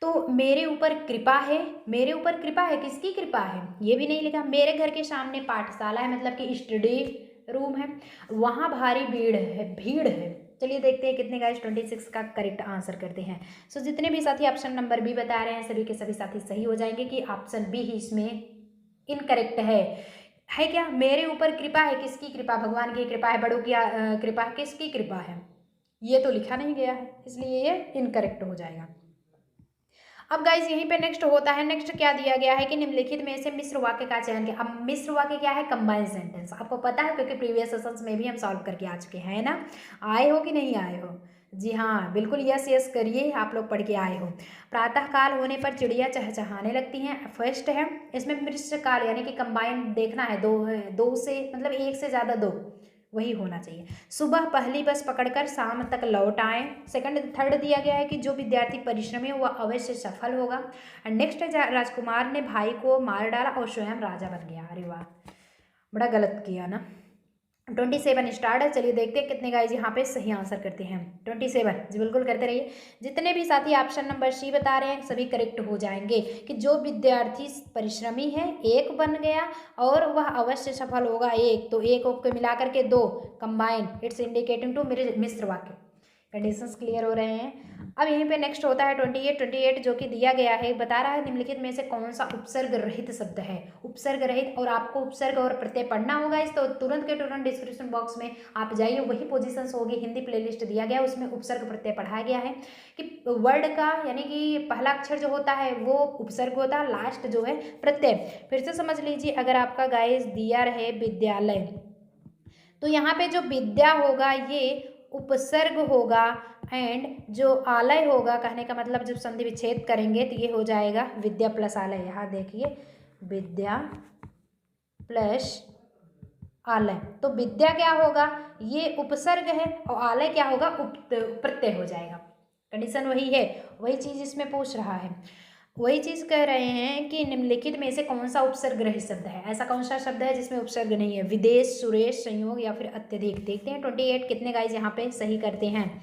Speaker 1: तो मेरे ऊपर कृपा है। मेरे ऊपर कृपा है, किसकी कृपा है ये भी नहीं लिखा। मेरे घर के सामने पाठशाला है, मतलब कि स्टडी रूम है। वहाँ भारी भीड़ है। चलिए देखते हैं कितने गाइस 26 का करेक्ट आंसर करते हैं। सो जितने भी साथी ऑप्शन नंबर बी बता रहे हैं सभी के सभी साथी सही हो जाएंगे कि ऑप्शन बी ही इसमें इनकरेक्ट है। है क्या? मेरे ऊपर कृपा है, किसकी कृपा? भगवान की कृपा है, बड़ों की कृपा है, किसकी कृपा है? ये तो लिखा नहीं गया है, इसलिए ये इनकरेक्ट हो जाएगा। अब गाइज यहीं पे नेक्स्ट होता है, नेक्स्ट क्या दिया गया है कि निम्नलिखित में से मिश्र वाक्य का चयन किया। अब मिश्र वाक्य क्या है? Combined sentence. आपको पता है क्योंकि प्रीवियस सेशंस में भी हम सॉल्व करके आ चुके हैं ना। आए हो कि नहीं आए हो? जी हाँ, बिल्कुल यस यस करिए, आप लोग पढ़ के आए हो। प्रातः काल होने पर चिड़िया चहचहाने लगती हैं, फर्स्ट है। इसमें मिश्र काल यानी कि कंबाइंड देखना है, दो से मतलब एक से ज़्यादा दो, वही होना चाहिए। सुबह पहली बस पकड़कर शाम तक लौट आए, सेकंड। थर्ड दिया गया है कि जो विद्यार्थी परिश्रमी है वह अवश्य सफल होगा। एंड नेक्स्ट है राजकुमार ने भाई को मार डाला और स्वयं राजा बन गया। अरे वाह, बड़ा गलत किया ना। 27 स्टार्ट है, चलिए देखते हैं कितने गाइज यहाँ पे सही आंसर करते हैं। 27 जी बिल्कुल करते रहिए। जितने भी साथी ऑप्शन नंबर सी बता रहे हैं सभी करेक्ट हो जाएंगे कि जो विद्यार्थी परिश्रमी है एक बन गया और वह अवश्य सफल होगा एक, तो एक को मिला करके दो, कंबाइन, इट्स इंडिकेटिंग टू मिश्र वाक्य। कंडीशंस क्लियर हो रहे हैं। अब यहीं पे नेक्स्ट होता है 28 जो कि दिया गया है, बता रहा है निम्नलिखित में से कौन सा उपसर्ग रहित शब्द है। उपसर्ग रहित, और आपको उपसर्ग और प्रत्यय पढ़ना होगा इस, तो तुरंत के तुरंत डिस्क्रिप्शन बॉक्स में आप जाइए, वही पोजीशंस होगी, हिंदी प्लेलिस्ट दिया गया उसमें उपसर्ग प्रत्यय पढ़ाया गया है कि वर्ड का यानी कि पहला अक्षर जो होता है वो उपसर्ग होता है, लास्ट जो है प्रत्यय। फिर से समझ लीजिए, अगर आपका गाइस दिया रहे विद्यालय, तो यहाँ पे जो विद्या होगा ये उपसर्ग होगा, एंड जो आलय होगा, कहने का मतलब जब संधि विच्छेद करेंगे तो ये हो जाएगा विद्या प्लस आलय। यहाँ देखिए, विद्या प्लस आलय, तो विद्या क्या होगा? ये उपसर्ग है, और आलय क्या होगा? प्रत्यय हो जाएगा। कंडीशन वही है, वही चीज इसमें पूछ रहा है, वही चीज कह रहे हैं कि निम्नलिखित में से कौन सा उपसर्ग रहित शब्द है। ऐसा कौन सा शब्द है जिसमें उपसर्ग नहीं है? विदेश, सुरेश, संयोग या फिर अत्यधिक। देखते हैं 28 कितने गाइज यहाँ पे सही करते हैं।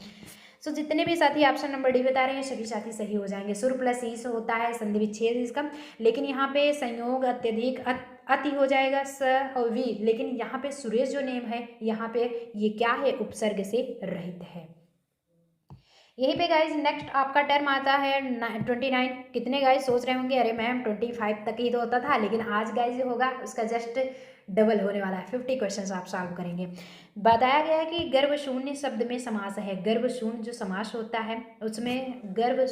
Speaker 1: सो जितने भी साथी ऑप्शन नंबर डी बता रहे हैं सभी साथी सही हो जाएंगे। सुर प्लस ईस होता है संधि विच्छेद इसका, लेकिन यहाँ पे संयोग, अत्यधिक, अति हो जाएगा स और वी, लेकिन यहाँ पे सुरेश जो नेम है यहाँ पे ये क्या है? उपसर्ग से रहित है। यहीं पे गाइज नेक्स्ट आपका टर्म आता है 29। कितने गाइज सोच रहे होंगे अरे मैम 25 तक ही तो होता था, लेकिन आज गाइज जो होगा उसका जस्ट डबल होने वाला है। 50 क्वेश्चंस आप सॉल्व करेंगे। बताया गया है कि गर्भ शून्य शब्द में समास है। गर्भ शून्य जो समास होता है उसमें गर्भ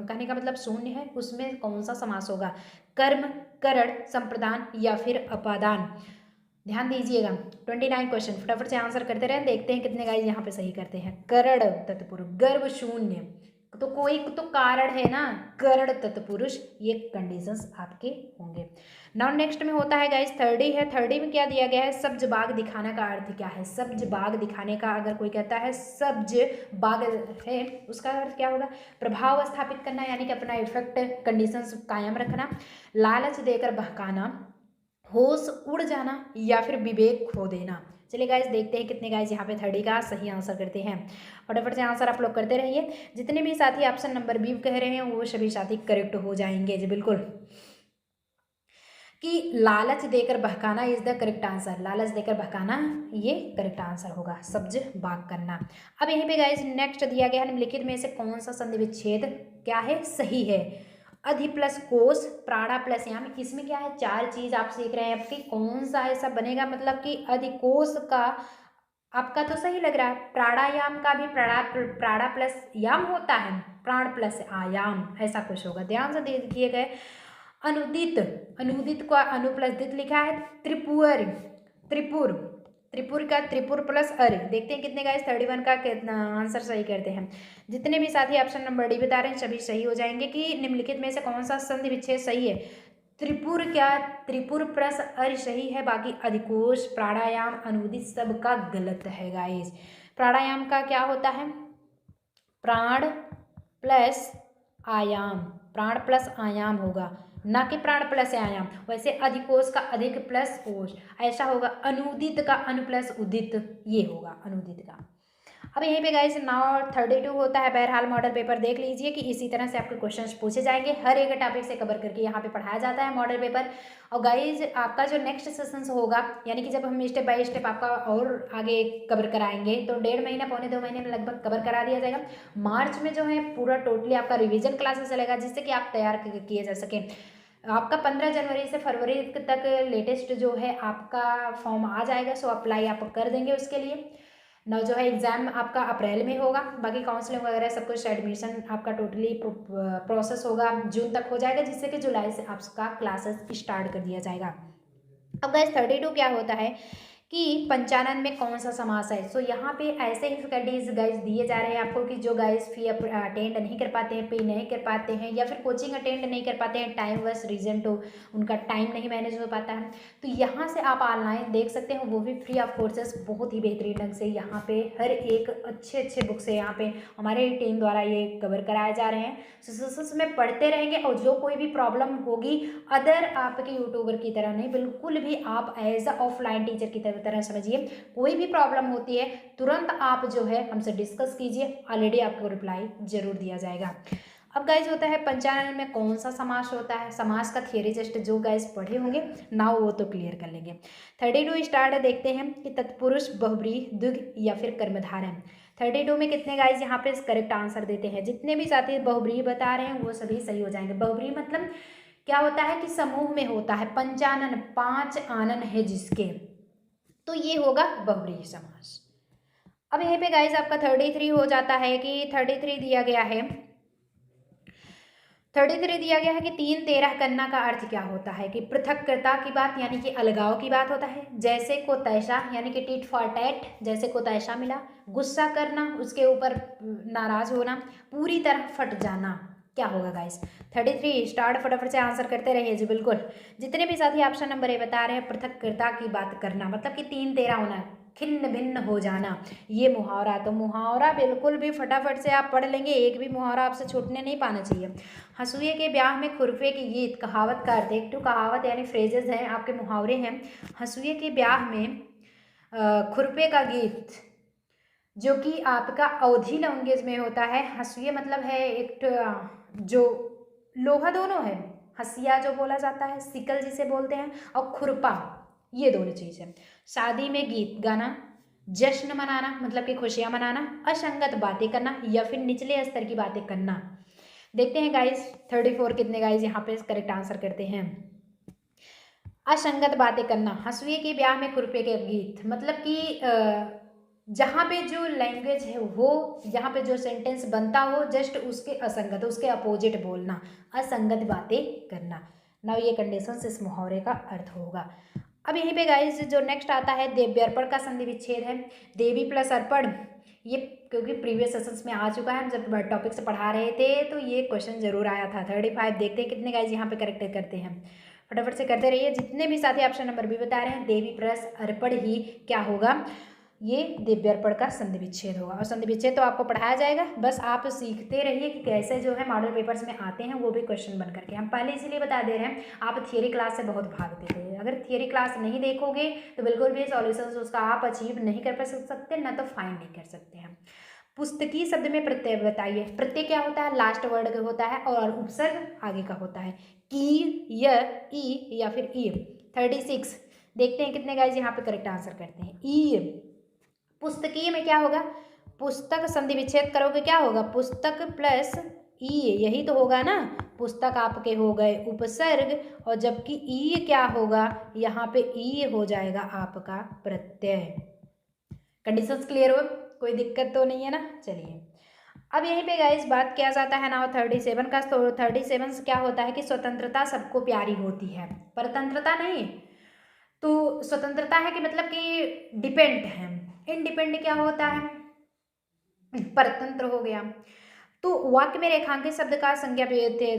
Speaker 1: कहने का मतलब शून्य है, उसमें कौन सा समास होगा? कर्म, करण, संप्रदान या फिर अपादान। ध्यान दीजिएगा। 29 क्वेश्चन फटाफट से आंसर करते रहे, देखते हैं कितने गाइस यहाँ पे सही करते हैं। करण तत्पुरुष, गर्भ शून्य, तो कोई तो कारण है ना, करण तत्पुरुष, ये कंडीशंस आपके होंगे। नाउ नेक्स्ट में होता है गाइस 30 है। 30 में क्या दिया गया है? सब्ज बाग दिखाने का अर्थ क्या है? सब्ज बाग दिखाने का अगर कोई कहता है सब्ज बाग है, उसका अर्थ क्या होगा? प्रभाव स्थापित करना, यानी कि अपना इफेक्ट, कंडीशंस कायम रखना, लालच देकर बहकाना, होश उड़ जाना या फिर विवेक खो देना। चलिए गाइस देखते हैं कितने गाइस यहाँ पे 30 का सही आंसर करते हैं। फटाफट से आंसर आप लोग करते रहिए। जितने भी साथी ऑप्शन नंबर बी कह रहे हैं वो सभी साथी करेक्ट हो जाएंगे जी बिल्कुल। कि लालच देकर बहकाना इज द करेक्ट आंसर। लालच देकर बहकाना ये करेक्ट आंसर होगा, सब्ज बाग करना। अब यहीं पे गाइस नेक्स्ट दिया गया है निम्नलिखित में से कौन सा संधि विच्छेद क्या है? सही है। अधि प्लस कोस, प्राणा प्लस याम, इसमें क्या है? चार चीज आप सीख रहे हैं आपकी, कौन सा ऐसा बनेगा? मतलब कि अधिकोष का आपका तो सही लग रहा है, प्राणायाम का भी प्राणा प्लस याम होता है, प्राण प्लस आयाम, ऐसा कुछ होगा। ध्यान से देखिए गए। अनुदित, अनुदित का अनु प्लस दित लिखा है। त्रिपुर, त्रिपुर, त्रिपुर का त्रिपुर प्लस अर। देखते हैं कितने गाइस 31 का कितना आंसर सही करते हैं। जितने भी साथी ऑप्शन नंबर डी बता रहे हैं सभी सही हो जाएंगे कि निम्नलिखित में से कौन सा संधि विच्छेद सही है? त्रिपुर क्या? त्रिपुर प्लस अर सही है, बाकी अधिकोष, प्राणायाम, अनुदित सब का गलत है गाइस। प्राणायाम का क्या होता है? प्राण प्लस आयाम, प्राण प्लस आयाम होगा, ना कि प्राण प्लस आयाम। वैसे अधिकोष का अधिक प्लस कोष ऐसा होगा। अनुदित का अनु प्लस उदित, ये होगा अनुदित का। अब यहीं पे गाइस नाउ 32 होता है। बहरहाल मॉडल पेपर देख लीजिए कि इसी तरह से आपके क्वेश्चंस पूछे जाएंगे, हर एक टॉपिक से कवर करके यहाँ पे पढ़ाया जाता है मॉडल पेपर। और गाइज आपका जो नेक्स्ट सेशंस होगा, यानी कि जब हम स्टेप बाय स्टेप आपका और आगे कवर कराएंगे, तो 1.5 महीना पौने 2 महीने में लगभग कवर करा दिया जाएगा। मार्च में जो है पूरा टोटली आपका रिविजन क्लासेस चलेगा, जिससे कि आप तैयार किए जा सकें। आपका 15 जनवरी से फरवरी तक लेटेस्ट जो है आपका फॉर्म आ जाएगा। सो अप्लाई आप कर देंगे उसके लिए। ना जो है एग्ज़ाम आपका अप्रैल में होगा, बाकी काउंसलिंग वगैरह सब कुछ एडमिशन आपका टोटली प्रोसेस होगा जून तक हो जाएगा, जिससे कि जुलाई से आपका क्लासेस स्टार्ट कर दिया जाएगा। अब गाइस 32 क्या होता है कि 95 में कौन सा समास है। सो यहाँ पे ऐसे ही फैकल्टीज गाइज दिए जा रहे हैं आपको कि जो गाइज फी अटेंड नहीं कर पाते हैं, पे नहीं कर पाते हैं, या फिर कोचिंग अटेंड नहीं कर पाते हैं, टाइम वर्स रीजन तो उनका टाइम नहीं मैनेज हो पाता है, तो यहाँ से आप ऑनलाइन देख सकते हो, वो भी फ्री ऑफ कोर्सेस बहुत ही बेहतरीन ढंग से। यहाँ पे हर एक अच्छे अच्छे बुक्स है यहाँ पे हमारे टीम द्वारा ये कवर कराए जा रहे हैं। उसमें पढ़ते रहेंगे, और जो कोई भी प्रॉब्लम होगी अदर आपके यूट्यूबर की तरह नहीं, बिल्कुल भी आप एज अ ऑफलाइन टीचर की तरह समझिए। कोई भी प्रॉब्लम होती है तुरंत आप जो है हमसे डिस्कस कीजिए, ऑलरेडी आपको रिप्लाई जरूर दिया जाएगा। अब गाइज होता है 95 में कौन सा समास होता है, समास का थियरी जस्ट जो गाइज पढ़े होंगे नाउ वो तो क्लियर कर लेंगे। 32 स्टार्ट देखते हैं कि तत्पुरुष, बहुब्रीहि, द्विगु या फिर कर्मधारय। 32 में कितने गाइज यहाँ पे करेक्ट आंसर देते हैं। जितने भी साथी बहुब्रीहि बता रहे हैं वो सभी सही हो जाएंगे। बहुब्रीहि मतलब क्या होता है कि समूह में होता है, पंचानन 5 आनन है जिसके, तो ये होगा बहुब्रीहि समास। अब यहीं पे गाइज आपका 33 हो जाता है कि 33 दिया गया है, 33 दिया गया है कि 3 13 करना का अर्थ क्या होता है कि पृथकता की बात यानी कि अलगाव की बात होता है। जैसे को तैसा यानी कि टिट फॉर टैट, जैसे को तैसा मिला। गुस्सा करना, उसके ऊपर नाराज होना, पूरी तरह फट जाना, क्या होगा गाइस। 33 स्टार्ट, फटाफट से आंसर करते रहिए जी। बिल्कुल जितने भी साथी ऑप्शन नंबर ए बता रहे हैं, पृथकता की बात करना मतलब कि 3 13 होना, खिन्न भिन्न हो जाना, ये मुहावरा। तो मुहावरा बिल्कुल भी फटाफट से आप पढ़ लेंगे, एक भी मुहावरा आपसे छूटने नहीं पाना चाहिए। हंसुए के ब्याह में खुरपे की गीत, कहावत का अर्थ, एक टू कहावत यानी फ्रेजेस हैं, आपके मुहावरे हैं। हंसुए के ब्याह में खुरपे का गीत जो कि आपका अवधि लैंग्वेज में होता है। हंसुए मतलब है एक जो लोहा दोनों है, हंसिया जो बोला जाता है, सिकल जिसे बोलते हैं, और खुरपा, ये दोनों चीज़ है। शादी में गीत गाना, जश्न मनाना मतलब कि खुशियाँ मनाना, असंगत बातें करना या फिर निचले स्तर की बातें करना। देखते हैं गाइस 34 कितने गाइस यहाँ पे करेक्ट आंसर करते हैं। असंगत बातें करना, हंसुए के ब्याह में खुरपे के गीत मतलब कि जहाँ पे जो लैंग्वेज है वो, जहाँ पे जो सेंटेंस बनता हो जस्ट उसके असंगत, उसके अपोजिट बोलना, असंगत बातें करना। ना ये कंडीशन इस मुहावरे का अर्थ होगा। अब यहीं पे गाइस जो नेक्स्ट आता है देव्यर्पण का संधि विच्छेद है। देवी प्लस अर्पण, ये क्योंकि प्रीवियस सेशंस में आ चुका है, हम जब टॉपिक से पढ़ा रहे थे तो ये क्वेश्चन जरूर आया था। 35 देखते हैं कितने गाइस यहाँ पे करेक्ट करते हैं, फटाफट से करते रहिए। जितने भी साथी ऑप्शन नंबर भी बता रहे हैं, देवी प्लस अर्पण ही क्या होगा, ये दिव्यार्पण का संधि विच्छेद होगा। और संधि विच्छेद तो आपको पढ़ाया जाएगा, बस आप सीखते रहिए कि कैसे जो है मॉडल पेपर्स में आते हैं वो भी क्वेश्चन बन करके। हम पहले इसीलिए बता दे रहे हैं, आप थियरी क्लास से बहुत भागते थे, अगर थियरी क्लास नहीं देखोगे तो बिल्कुल भी सॉल्यूशंस उसका आप अचीव नहीं कर सकते, ना तो फाइंड नहीं कर सकते हैं। पुस्तकीय शब्द में प्रत्यय बताइए। प्रत्यय क्या होता है, लास्ट वर्ड होता है और उपसर्ग आगे का होता है, की, य, ई या फिर ई। 36 देखते हैं कितने गाइज यहाँ पे करेक्ट आंसर करते हैं। ई। पुस्तकीय में क्या होगा, पुस्तक संधि विच्छेद करोगे क्या होगा, पुस्तक प्लस ई, यही तो होगा ना। पुस्तक आपके हो गए उपसर्ग, और जबकि ई क्या होगा, यहाँ पे ई हो जाएगा आपका प्रत्यय। कंडीशंस क्लियर हो, कोई दिक्कत तो नहीं है ना। चलिए अब यहीं पे गाइस बात किया जाता है नाउ 37 का। तो 37 क्या होता है कि स्वतंत्रता सबको प्यारी होती है, परतंत्रता नहीं। तो स्वतंत्रता है कि मतलब कि डिपेंड है, इंडिपेंडेंट क्या होता है, परतंत्र हो गया। तो वाक्य में रेखांकित शब्द का संज्ञा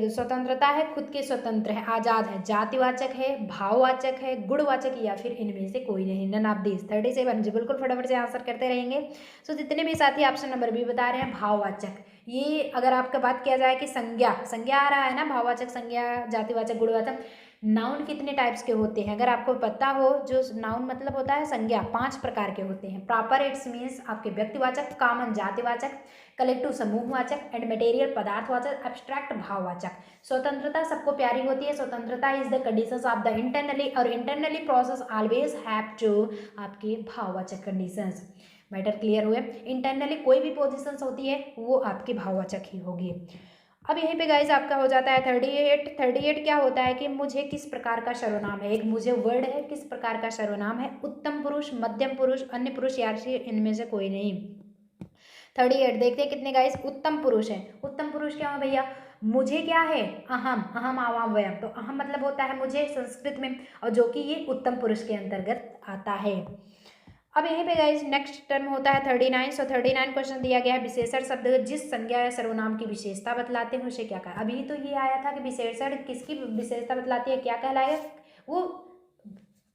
Speaker 1: स्वतंत्रता है, खुद के स्वतंत्र है, आजाद है, जातिवाचक है, भाववाचक है, गुणवाचक या फिर इनमें से कोई नहीं, नन ऑफ दिस। 37 जी बिल्कुल फटाफट से आंसर करते रहेंगे। सो जितने भी साथी ऑप्शन नंबर भी बता रहे हैं भाववाचक, ये अगर आपका बात किया जाए कि संज्ञा, संज्ञा आ रहा है ना, भाववाचक, संज्ञा, जातिवाचक, गुणवाचक। नाउन कितने टाइप्स के होते हैं अगर आपको पता हो, जो नाउन मतलब होता है संज्ञा 5 प्रकार के होते हैं। प्रॉपर इट्स मीन्स आपके व्यक्तिवाचक, कॉमन जातिवाचक, कलेक्टिव समूहवाचक, एंड मटेरियल पदार्थवाचक, एब्स्ट्रैक्ट भाववाचक। स्वतंत्रता सबको प्यारी होती है। स्वतंत्रता is the conditions of the internally, और internally process always have to आपके भाववाचक कंडीशंस। मैटर क्लियर हुए, इंटरनली कोई भी पोजीशंस होती है वो आपके भाववाचक ही होगी। अब यहीं पे गाइज आपका हो जाता है 38। 38 क्या होता है कि मुझे किस प्रकार का सर्वनाम है, एक मुझे वर्ड है, किस प्रकार का सर्वनाम है, उत्तम पुरुष, मध्यम पुरुष, अन्य पुरुष या इनमें से कोई नहीं। 38 देखते हैं कितने गाइस उत्तम पुरुष है। उत्तम पुरुष क्या है भैया, मुझे क्या है, अहम, अहम आवाम वयम, तो अहम मतलब होता है मुझे संस्कृत में, और जो कि ये उत्तम पुरुष के अंतर्गत आता है। अब यहीं पे गाइस नेक्स्ट टर्म होता है 39। सो 39 क्वेश्चन दिया गया है, विशेषण शब्द जिस संज्ञा या सर्वनाम की विशेषता बतलाते हैं उसे क्या कहा। अभी तो ये आया था कि विशेषण किसकी विशेषता बतलाती है, क्या कहलाएगा, वो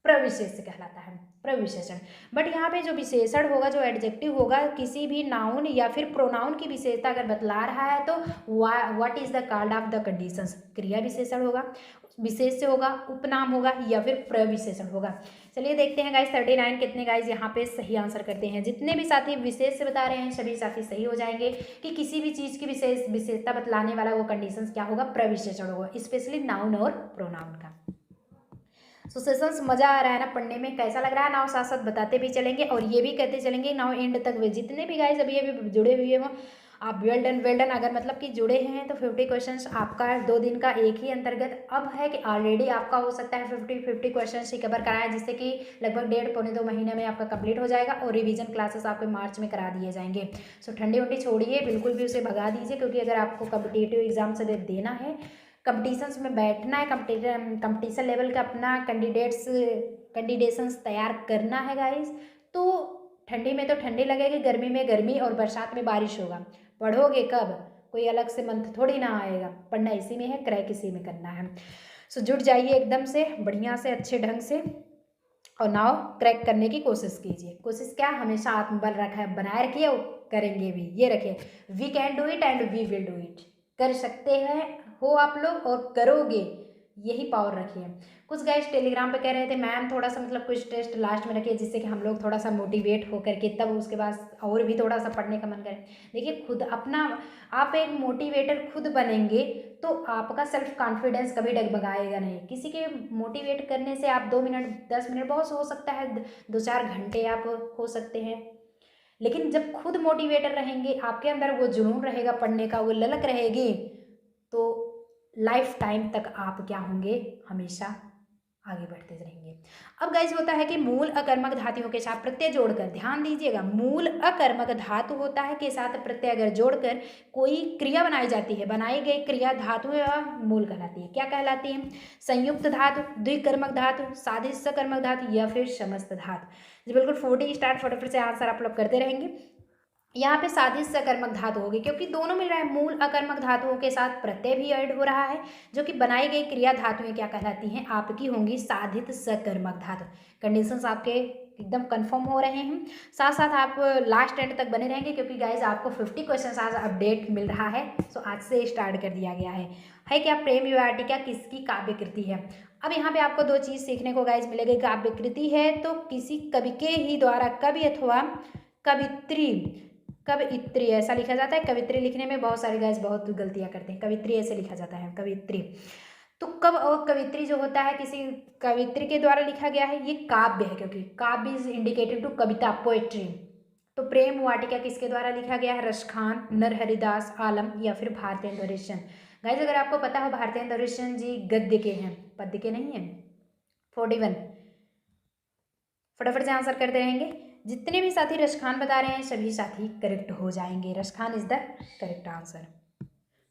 Speaker 1: प्रविशेष कहलाता है, प्रविशेषण। बट यहाँ पे जो विशेषण होगा, जो एडजेक्टिव होगा, किसी भी नाउन या फिर प्रोनाउन की विशेषता अगर बतला रहा है तो what is the called off the conditions, क्रिया विशेषण होगा, विशेष्य होगा, उपनाम होगा या फिर प्रविशेषण होगा। चलिए देखते हैं गाइस 39 कितने गाइस यहाँ पे सही आंसर करते हैं। जितने भी साथी विशेष से बता रहे हैं सभी साथी सही हो जाएंगे कि किसी भी चीज़ की विशेषता बतलाने वाला वो कंडीशंस क्या होगा, प्रविशेषण होगा, स्पेशली नाउन और प्रोनाउन का। सो सेशंस मज़ा आ रहा है ना पढ़ने में, कैसा लग रहा है नाउ, साथ साथ बताते भी चलेंगे और ये भी कहते चलेंगे नाउ एंड तक। वे जितने भी गाइस अभी अभी जुड़े हुए हों आप वेल डन, वेल डन। अगर मतलब कि जुड़े हैं तो 50 क्वेश्चंस आपका 2 दिन का एक ही अंतर्गत अब है कि ऑलरेडी आपका हो सकता है 50 क्वेश्चंस ही कवर कराएं, जिससे कि लगभग 1.5-2 महीने में आपका कंप्लीट हो जाएगा और रिवीजन क्लासेस आपके मार्च में करा दिए जाएंगे। सो ठंडी उंडी छोड़िए, बिल्कुल भी उसे भगा दीजिए, क्योंकि अगर आपको कम्पिटिटिव एग्जाम से देना है, कंपटीशंस में बैठना है, कंपटीशन लेवल का अपना कैंडिडेट्स तैयार करना है गाइस, तो ठंडी में तो ठंडी लगेगी, गर्मी में गर्मी और बरसात में बारिश होगा। पढ़ोगे कब, कोई अलग से मंथ थोड़ी ना आएगा, पढ़ना इसी में है, क्रैक इसी में करना है। सो जुट जाइए एकदम से बढ़िया से अच्छे ढंग से और नाव क्रैक करने की कोशिश कीजिए। कोशिश क्या, हमेशा आत्मबल रखा बनाए रखिए और करेंगे भी, ये रखिए, we can do it and we will do it. कर सकते हैं हो आप लोग और करोगे, यही पावर रखिए। कुछ गाइस टेलीग्राम पे कह रहे थे मैम थोड़ा सा मतलब कुछ टेस्ट लास्ट में रखिए, जिससे कि हम लोग थोड़ा सा मोटिवेट होकर के तब उसके बाद और भी थोड़ा सा पढ़ने का मन करे। देखिए खुद अपना आप एक मोटिवेटर खुद बनेंगे तो आपका सेल्फ कॉन्फिडेंस कभी डगमगाएगा नहीं। किसी के मोटिवेट करने से आप 2 मिनट 10 मिनट बहुत हो सकता है, 2-4 घंटे आप हो सकते हैं, लेकिन जब खुद मोटिवेटर रहेंगे, आपके अंदर वो जुनून रहेगा पढ़ने का, वो ललक रहेगी, तो लाइफ टाइम तक आप क्या होंगे, हमेशा आगे बढ़ते रहेंगे। अब गाइस होता है कि मूल अकर्मक धातुओं के साथ प्रत्यय जोड़कर, ध्यान दीजिएगा, मूल अकर्मक धातु होता है के साथ प्रत्यय अगर जोड़कर कोई क्रिया बनाई जाती है, बनाई गई क्रिया धातु या मूल कहलाती है। क्या कहलाती है, संयुक्त धातु, द्विकर्मक धातु, सादृश्य कर्मक धातु या फिर समस्त धातु। जी बिल्कुल 40 स्टार्ट, फटाफट से आंसर आप लोग करते रहेंगे। यहाँ पे साधित सकर्मक धातु होगी, क्योंकि दोनों मिल रहा है, मूल अकर्मक धातुओं के साथ प्रत्यय भी ऐड हो रहा है, जो कि बनाई गई क्रिया धातुएं क्या कहलाती हैं, आपकी होंगी साधित सकर्मक धातु। कंडीशंस आपके एकदम कंफर्म हो रहे हैं। साथ साथ आप लास्ट एंड तक बने रहेंगे, क्योंकि गाइज आपको 50 क्वेश्चन आज अपडेट मिल रहा है। सो आज से स्टार्ट कर दिया गया है क्या, प्रेम विवाटिका किसकी काव्य कृति है। अब यहाँ पे आपको 2 चीज़ सीखने को गाइज मिलेगी। काव्य कृति है तो किसी कवि के ही द्वारा, कवि अथवा कवित्री, कवित्री ऐसा लिखा जाता है। कवित्री लिखने में बहुत सारे गाइस बहुत गलतियां करते हैं, कवित्री ऐसे लिखा जाता है, कवित्री। तो कब और कवित्री जो होता है किसी कवित्री के द्वारा लिखा गया है, ये काव्य है, क्योंकि काव्य इज इंडिकेटेड टू कविता, पोएट्री। तो प्रेम वाटिका किसके द्वारा लिखा गया है, रसखान, नरहरिदास आलम या फिर भारतेंदु हरिश्चंद्र। गाइस अगर आपको पता हो भारतेंदु हरिश्चंद्र जी गद्य के हैं, पद्य के नहीं हैं। 41 फटाफट से आंसर करते रहेंगे। जितने भी साथी रसखान बता रहे हैं सभी साथी करेक्ट हो जाएंगे, Raskhan is the correct answer.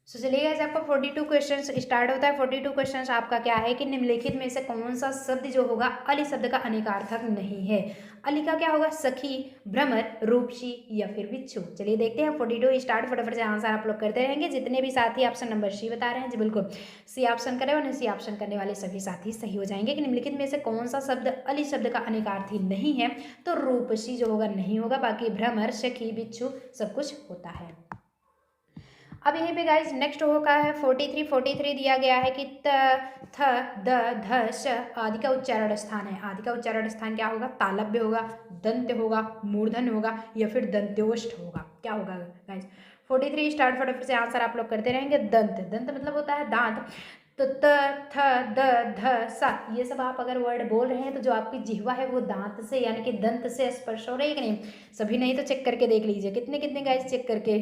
Speaker 1: So चलिए गाइस आपका 42 क्वेश्चन स्टार्ट होता है। 42 क्वेश्चन आपका क्या है कि निम्नलिखित में से कौन सा शब्द जो होगा अली शब्द का अनेकार्थक नहीं है। अली का क्या होगा, सखी, भ्रमर, रूपसी या फिर बिच्छू। चलिए देखते हैं 42 स्टार्ट, फटाफट से आंसर आप लोग करते रहेंगे। जितने भी साथी ऑप्शन नंबर सी बता रहे हैं जी बिल्कुल सी ऑप्शन करें, और सी ऑप्शन करने वाले सभी साथी सही हो जाएंगे कि निम्नलिखित में से कौन सा शब्द अली शब्द का अनेकार्थी नहीं है। तो रूपसी जो होगा नहीं होगा, बाकी भ्रमर, सखी, बिच्छू सब कुछ होता है। अब यहीं पे गाइज नेक्स्ट होगा है 43 दिया गया है कि त, थ, द, ध, श आदि का उच्चारण स्थान है। आदि का उच्चारण स्थान क्या होगा, तालव्य होगा, दंत होगा, मूर्धन होगा या फिर दंत्योष्ठ होगा। क्या होगा गाइज 43 स्टार्ट, फटाफट से आंसर आप लोग करते रहेंगे। दंत, दंत मतलब होता है दांत। तो त, थ, द, ध, सा, ये सब आप अगर वर्ड बोल रहे हैं तो जो आपकी जिह्वा है वो दांत से यानी कि दंत से स्पर्श हो रही है कि नहीं। सभी नहीं तो चेक करके देख लीजिए, कितने कितने गाइस चेक करके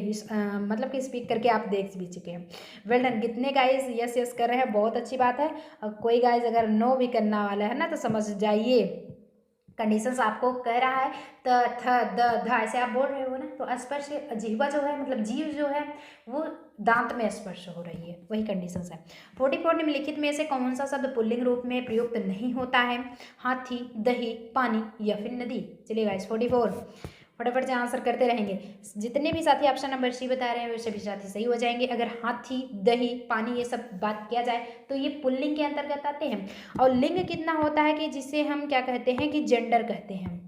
Speaker 1: मतलब कि स्पीक करके आप देख भी चुके हैं। वेल डन, कितने गाइस यस यस कर रहे हैं, बहुत अच्छी बात है। और कोई गाइस अगर नो भी करना वाला है ना तो समझ जाइए कंडीशंस आपको कह रहा है त, थ, द, ध ऐसे आप बोल रहे हो ना, तो स्पर्श जिह्वा जो है मतलब जीव जो है वो दांत में स्पर्श हो रही है, वही कंडीशंस है। 44 निम्नलिखित में से कौन सा शब्द पुल्लिंग रूप में प्रयुक्त नहीं होता है? हाथी, दही, पानी या फिर नदी। चलिए गाइस 44 फटाफट से आंसर करते रहेंगे। जितने भी साथी ऑप्शन नंबर सी बता रहे हैं वे सभी साथी सही हो जाएंगे। अगर हाथी, दही, पानी ये सब बात किया जाए तो ये पुल्लिंग के अंतर्गत आते हैं। और लिंग कितना होता है कि जिसे हम क्या कहते हैं कि जेंडर कहते हैं।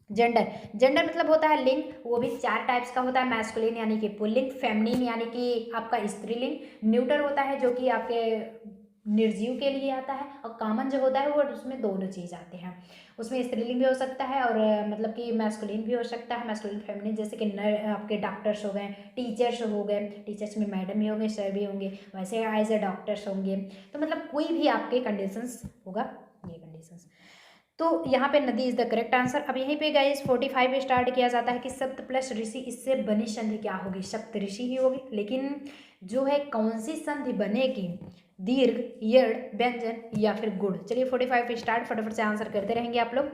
Speaker 1: जेंडर, जेंडर मतलब होता है लिंग, वो भी 4 टाइप्स का होता है। मैस्कुलिन यानी कि पुल्लिंग, फेमिनिन यानी कि आपका स्त्रीलिंग, न्यूटर होता है जो कि आपके निर्जीव के लिए आता है, और कॉमन जो होता है वो उसमें दोनों चीज़ आते हैं। उसमें स्त्रीलिंग भी हो सकता है और मतलब कि मैस्कुलिन भी हो सकता है, मैस्कुलिन फेमिनिन, जैसे कि आपके डॉक्टर्स हो गए, टीचर्स हो गए, टीचर्स में मैडम भी होंगे, सर भी होंगे, वैसे एज ए डॉक्टर्स होंगे। तो मतलब कोई भी आपके कंडीशंस होगा, ये कंडीशंस। तो यहाँ पे नदी इज द करेक्ट आंसर। अब यहीं पे गाइस 45 स्टार्ट किया जाता है कि सप्त प्लस ऋषि, इससे बनी संधि क्या होगी? सप्त ऋषि ही होगी, लेकिन जो है कौन सी संधि बनेगी? दीर्घ, यड़, व्यंजन या फिर गुण। चलिए 45 स्टार्ट, फटाफट से आंसर करते रहेंगे आप लोग।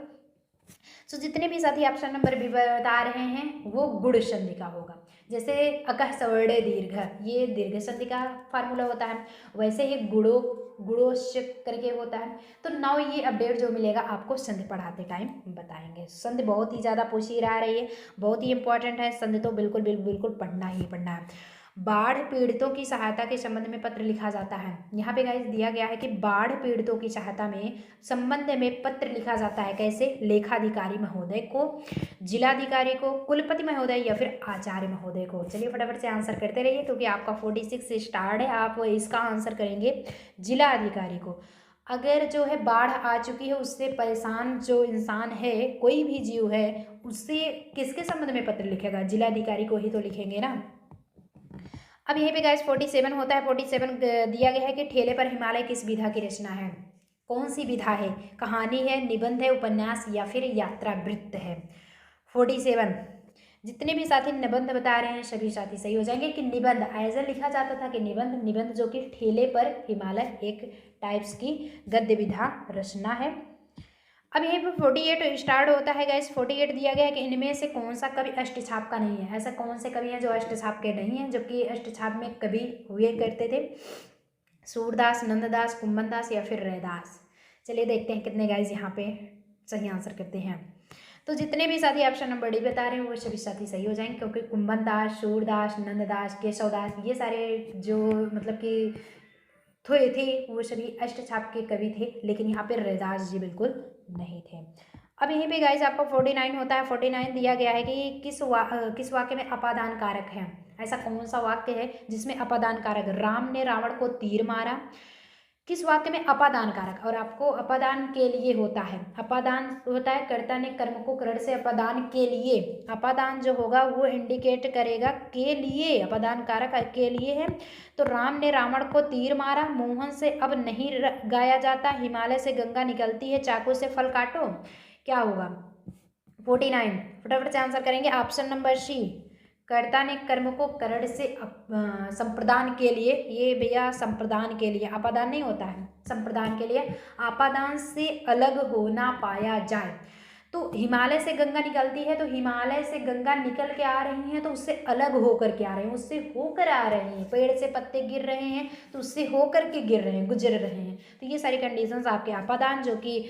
Speaker 1: सो जितने भी साथी ऑप्शन नंबर भी बता रहे हैं वो गुण संधि का होगा। जैसे अकह सवर्णे दीर्घ, ये दीर्घ संधि का फार्मूला होता है, वैसे ही गुणो गुणोश करके होता है। तो नाउ ये अपडेट जो मिलेगा आपको संधि पढ़ाते टाइम बताएंगे। संधि बहुत ही ज़्यादा पूछी जा रही है, बहुत ही इंपॉर्टेंट है संधि, तो बिल्कुल बिल्कुल बिल्कुल पढ़ना ही पढ़ना है। बाढ़ पीड़ितों की सहायता के संबंध में पत्र लिखा जाता है। यहाँ पे गाइस दिया गया है कि बाढ़ पीड़ितों की सहायता में संबंध में पत्र लिखा जाता है। कैसे? लेखाधिकारी महोदय को, जिलाधिकारी को, कुलपति महोदय या फिर आचार्य महोदय को। चलिए फटाफट से आंसर करते रहिए क्योंकि आपका 46 से स्टार्ट है, आप इसका आंसर करेंगे जिला अधिकारी को। अगर जो है बाढ़ आ चुकी है, उससे परेशान जो इंसान है, कोई भी जीव है, उससे किसके संबंध में पत्र लिखेगा? जिलाधिकारी को ही तो लिखेंगे ना। अब यहीं पे गाइस 47 होता है। 47 दिया गया है कि ठेले पर हिमालय किस विधा की रचना है? कौन सी विधा है? कहानी है, निबंध है, उपन्यास या फिर यात्रा वृत्त है? 47 जितने भी साथी निबंध बता रहे हैं सभी साथी सही हो जाएंगे कि निबंध ऐसा लिखा जाता था कि निबंध, निबंध जो कि ठेले पर हिमालय एक टाइप्स की गद्य विधा रचना है। अब यहीं पर 48 स्टार्ट होता है गाइस। 48 दिया गया है कि इनमें से कौन सा कवि अष्टछाप का नहीं है? ऐसा कौन से कवि हैं जो अष्टछाप के नहीं हैं, जबकि अष्टछाप में कवि हुए करते थे? सूरदास, नंददास, कुंभनदास या फिर रैदास। चलिए देखते हैं कितने गाइस यहाँ पे सही आंसर करते हैं। तो जितने भी साथी ऑप्शन नंबर डी बता रहे हैं वो सभी साथी सही हो जाएंगे, क्योंकि कुंभनदास, सूरदास, नंददास, केशवदास ये सारे जो मतलब कि थे वो सभी अष्टछाप के कवि थे, लेकिन यहाँ पे रैदास जी बिल्कुल नहीं थे। अब यहीं पे गाइस आपका 49 होता है। 49 दिया गया है कि किस वाक्य में अपादान कारक है? ऐसा कौन सा वाक्य है जिसमें अपादान कारक? राम ने रावण को तीर मारा, किस वाक्य में अपादान कारक? और आपको अपादान के लिए होता है, अपादान होता है कर्ता ने कर्म को करण से अपादान के लिए, अपादान जो होगा वो इंडिकेट करेगा के लिए, अपादान कारक के लिए है। तो राम ने रावण को तीर मारा, मोहन से अब नहीं गाया जाता, हिमालय से गंगा निकलती है, चाकू से फल काटो, क्या होगा? 49 फटाफट से आंसर करेंगे ऑप्शन नंबर सी, कर्ता ने कर्म को करण से संप्रदान के लिए। ये भैया संप्रदान के लिए, अपादान नहीं होता है, संप्रदान के लिए, अपादान से अलग होना पाया जाए। तो हिमालय से गंगा निकलती है, तो हिमालय से गंगा निकल के आ रही हैं तो उससे अलग होकर के आ रहे हैं, उससे होकर आ रहे हैं। पेड़ से पत्ते गिर रहे हैं तो उससे होकर के गिर रहे हैं, गुजर रहे हैं। तो ये सारी कंडीशंस आपके अपादान जो कि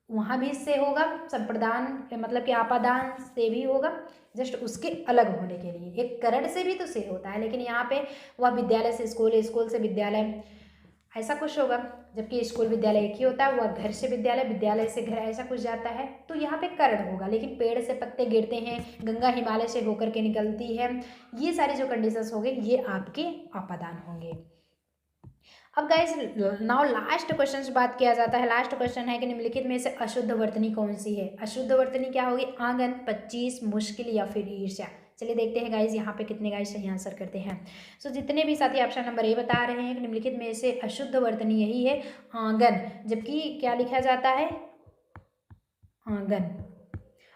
Speaker 1: वहाँ भी इससे होगा, संप्रदान मतलब कि आपादान से भी होगा, जस्ट उसके अलग होने के लिए। एक करण से भी तो से होता है, लेकिन यहाँ पे वह विद्यालय से स्कूल, स्कूल से विद्यालय, ऐसा कुछ होगा। जबकि स्कूल विद्यालय एक ही होता है, वह घर से विद्यालय, विद्यालय से घर, ऐसा कुछ जाता है, तो यहाँ पे करण होगा। लेकिन पेड़ से पत्ते गिरते हैं, गंगा हिमालय से होकर के निकलती है, ये सारी जो कंडीशंस होंगे ये आपके अपादान होंगे। अब गाइस नाउ लास्ट क्वेश्चन से बात किया जाता है। लास्ट क्वेश्चन है कि निम्नलिखित में से अशुद्ध वर्तनी कौन सी है? अशुद्ध वर्तनी क्या होगी? आंगन, 25, मुश्किल या फिर ईर्ष्या। चलिए देखते हैं गाइज यहाँ पे कितने गाइज सही आंसर करते हैं। सो जितने भी साथी ऑप्शन नंबर ए बता रहे हैं कि निम्नलिखित में से अशुद्ध वर्तनी यही है आंगन, जबकि क्या लिखा जाता है आंगन,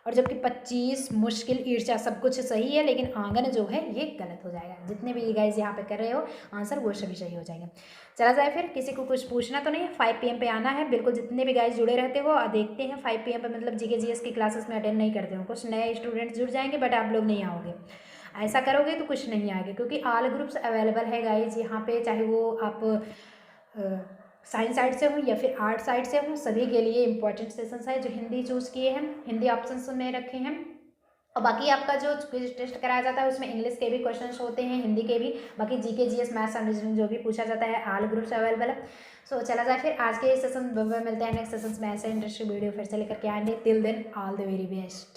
Speaker 1: और जबकि 25 मुश्किल ईर्ष्या सब कुछ सही है, लेकिन आंगन जो है ये गलत हो जाएगा। जितने भी गाइज यहाँ पे कर रहे हो आंसर वो सभी सही हो जाएंगे। चला जाए फिर, किसी को कुछ पूछना तो नहीं है। 5 PM पे आना है बिल्कुल। जितने भी गाइज जुड़े रहते हो देखते हैं 5 PM पे, मतलब जीके जीएस की क्लासेस में अटेंड नहीं करते हो। कुछ नए स्टूडेंट्स जुड़ जाएंगे बट आप लोग नहीं आओगे। ऐसा करोगे तो कुछ नहीं आएगा, क्योंकि ऑल ग्रुप्स अवेलेबल है गाइज यहाँ पे, चाहे वो आप साइंस साइड से हो या फिर आर्ट साइड से हो, सभी के लिए इंपॉर्टेंट सेशंस है। जो हिंदी चूज़ किए हैं, हिंदी ऑप्शन में रखे हैं, और बाकी आपका जो क्विज टेस्ट कराया जाता है उसमें इंग्लिश के भी क्वेश्चंस होते हैं, हिंदी के भी, बाकी GK GS maths and reasoning जो भी पूछा जाता है ऑल ग्रुप्स अवेलेबल है। सो चला जाए फिर आज के सेशन में, मिलते हैं नेक्स्ट सेशन में ऐसे इंटरेस्टिंग वीडियो फिर से लेकर के आएंगे। Till then all the very best.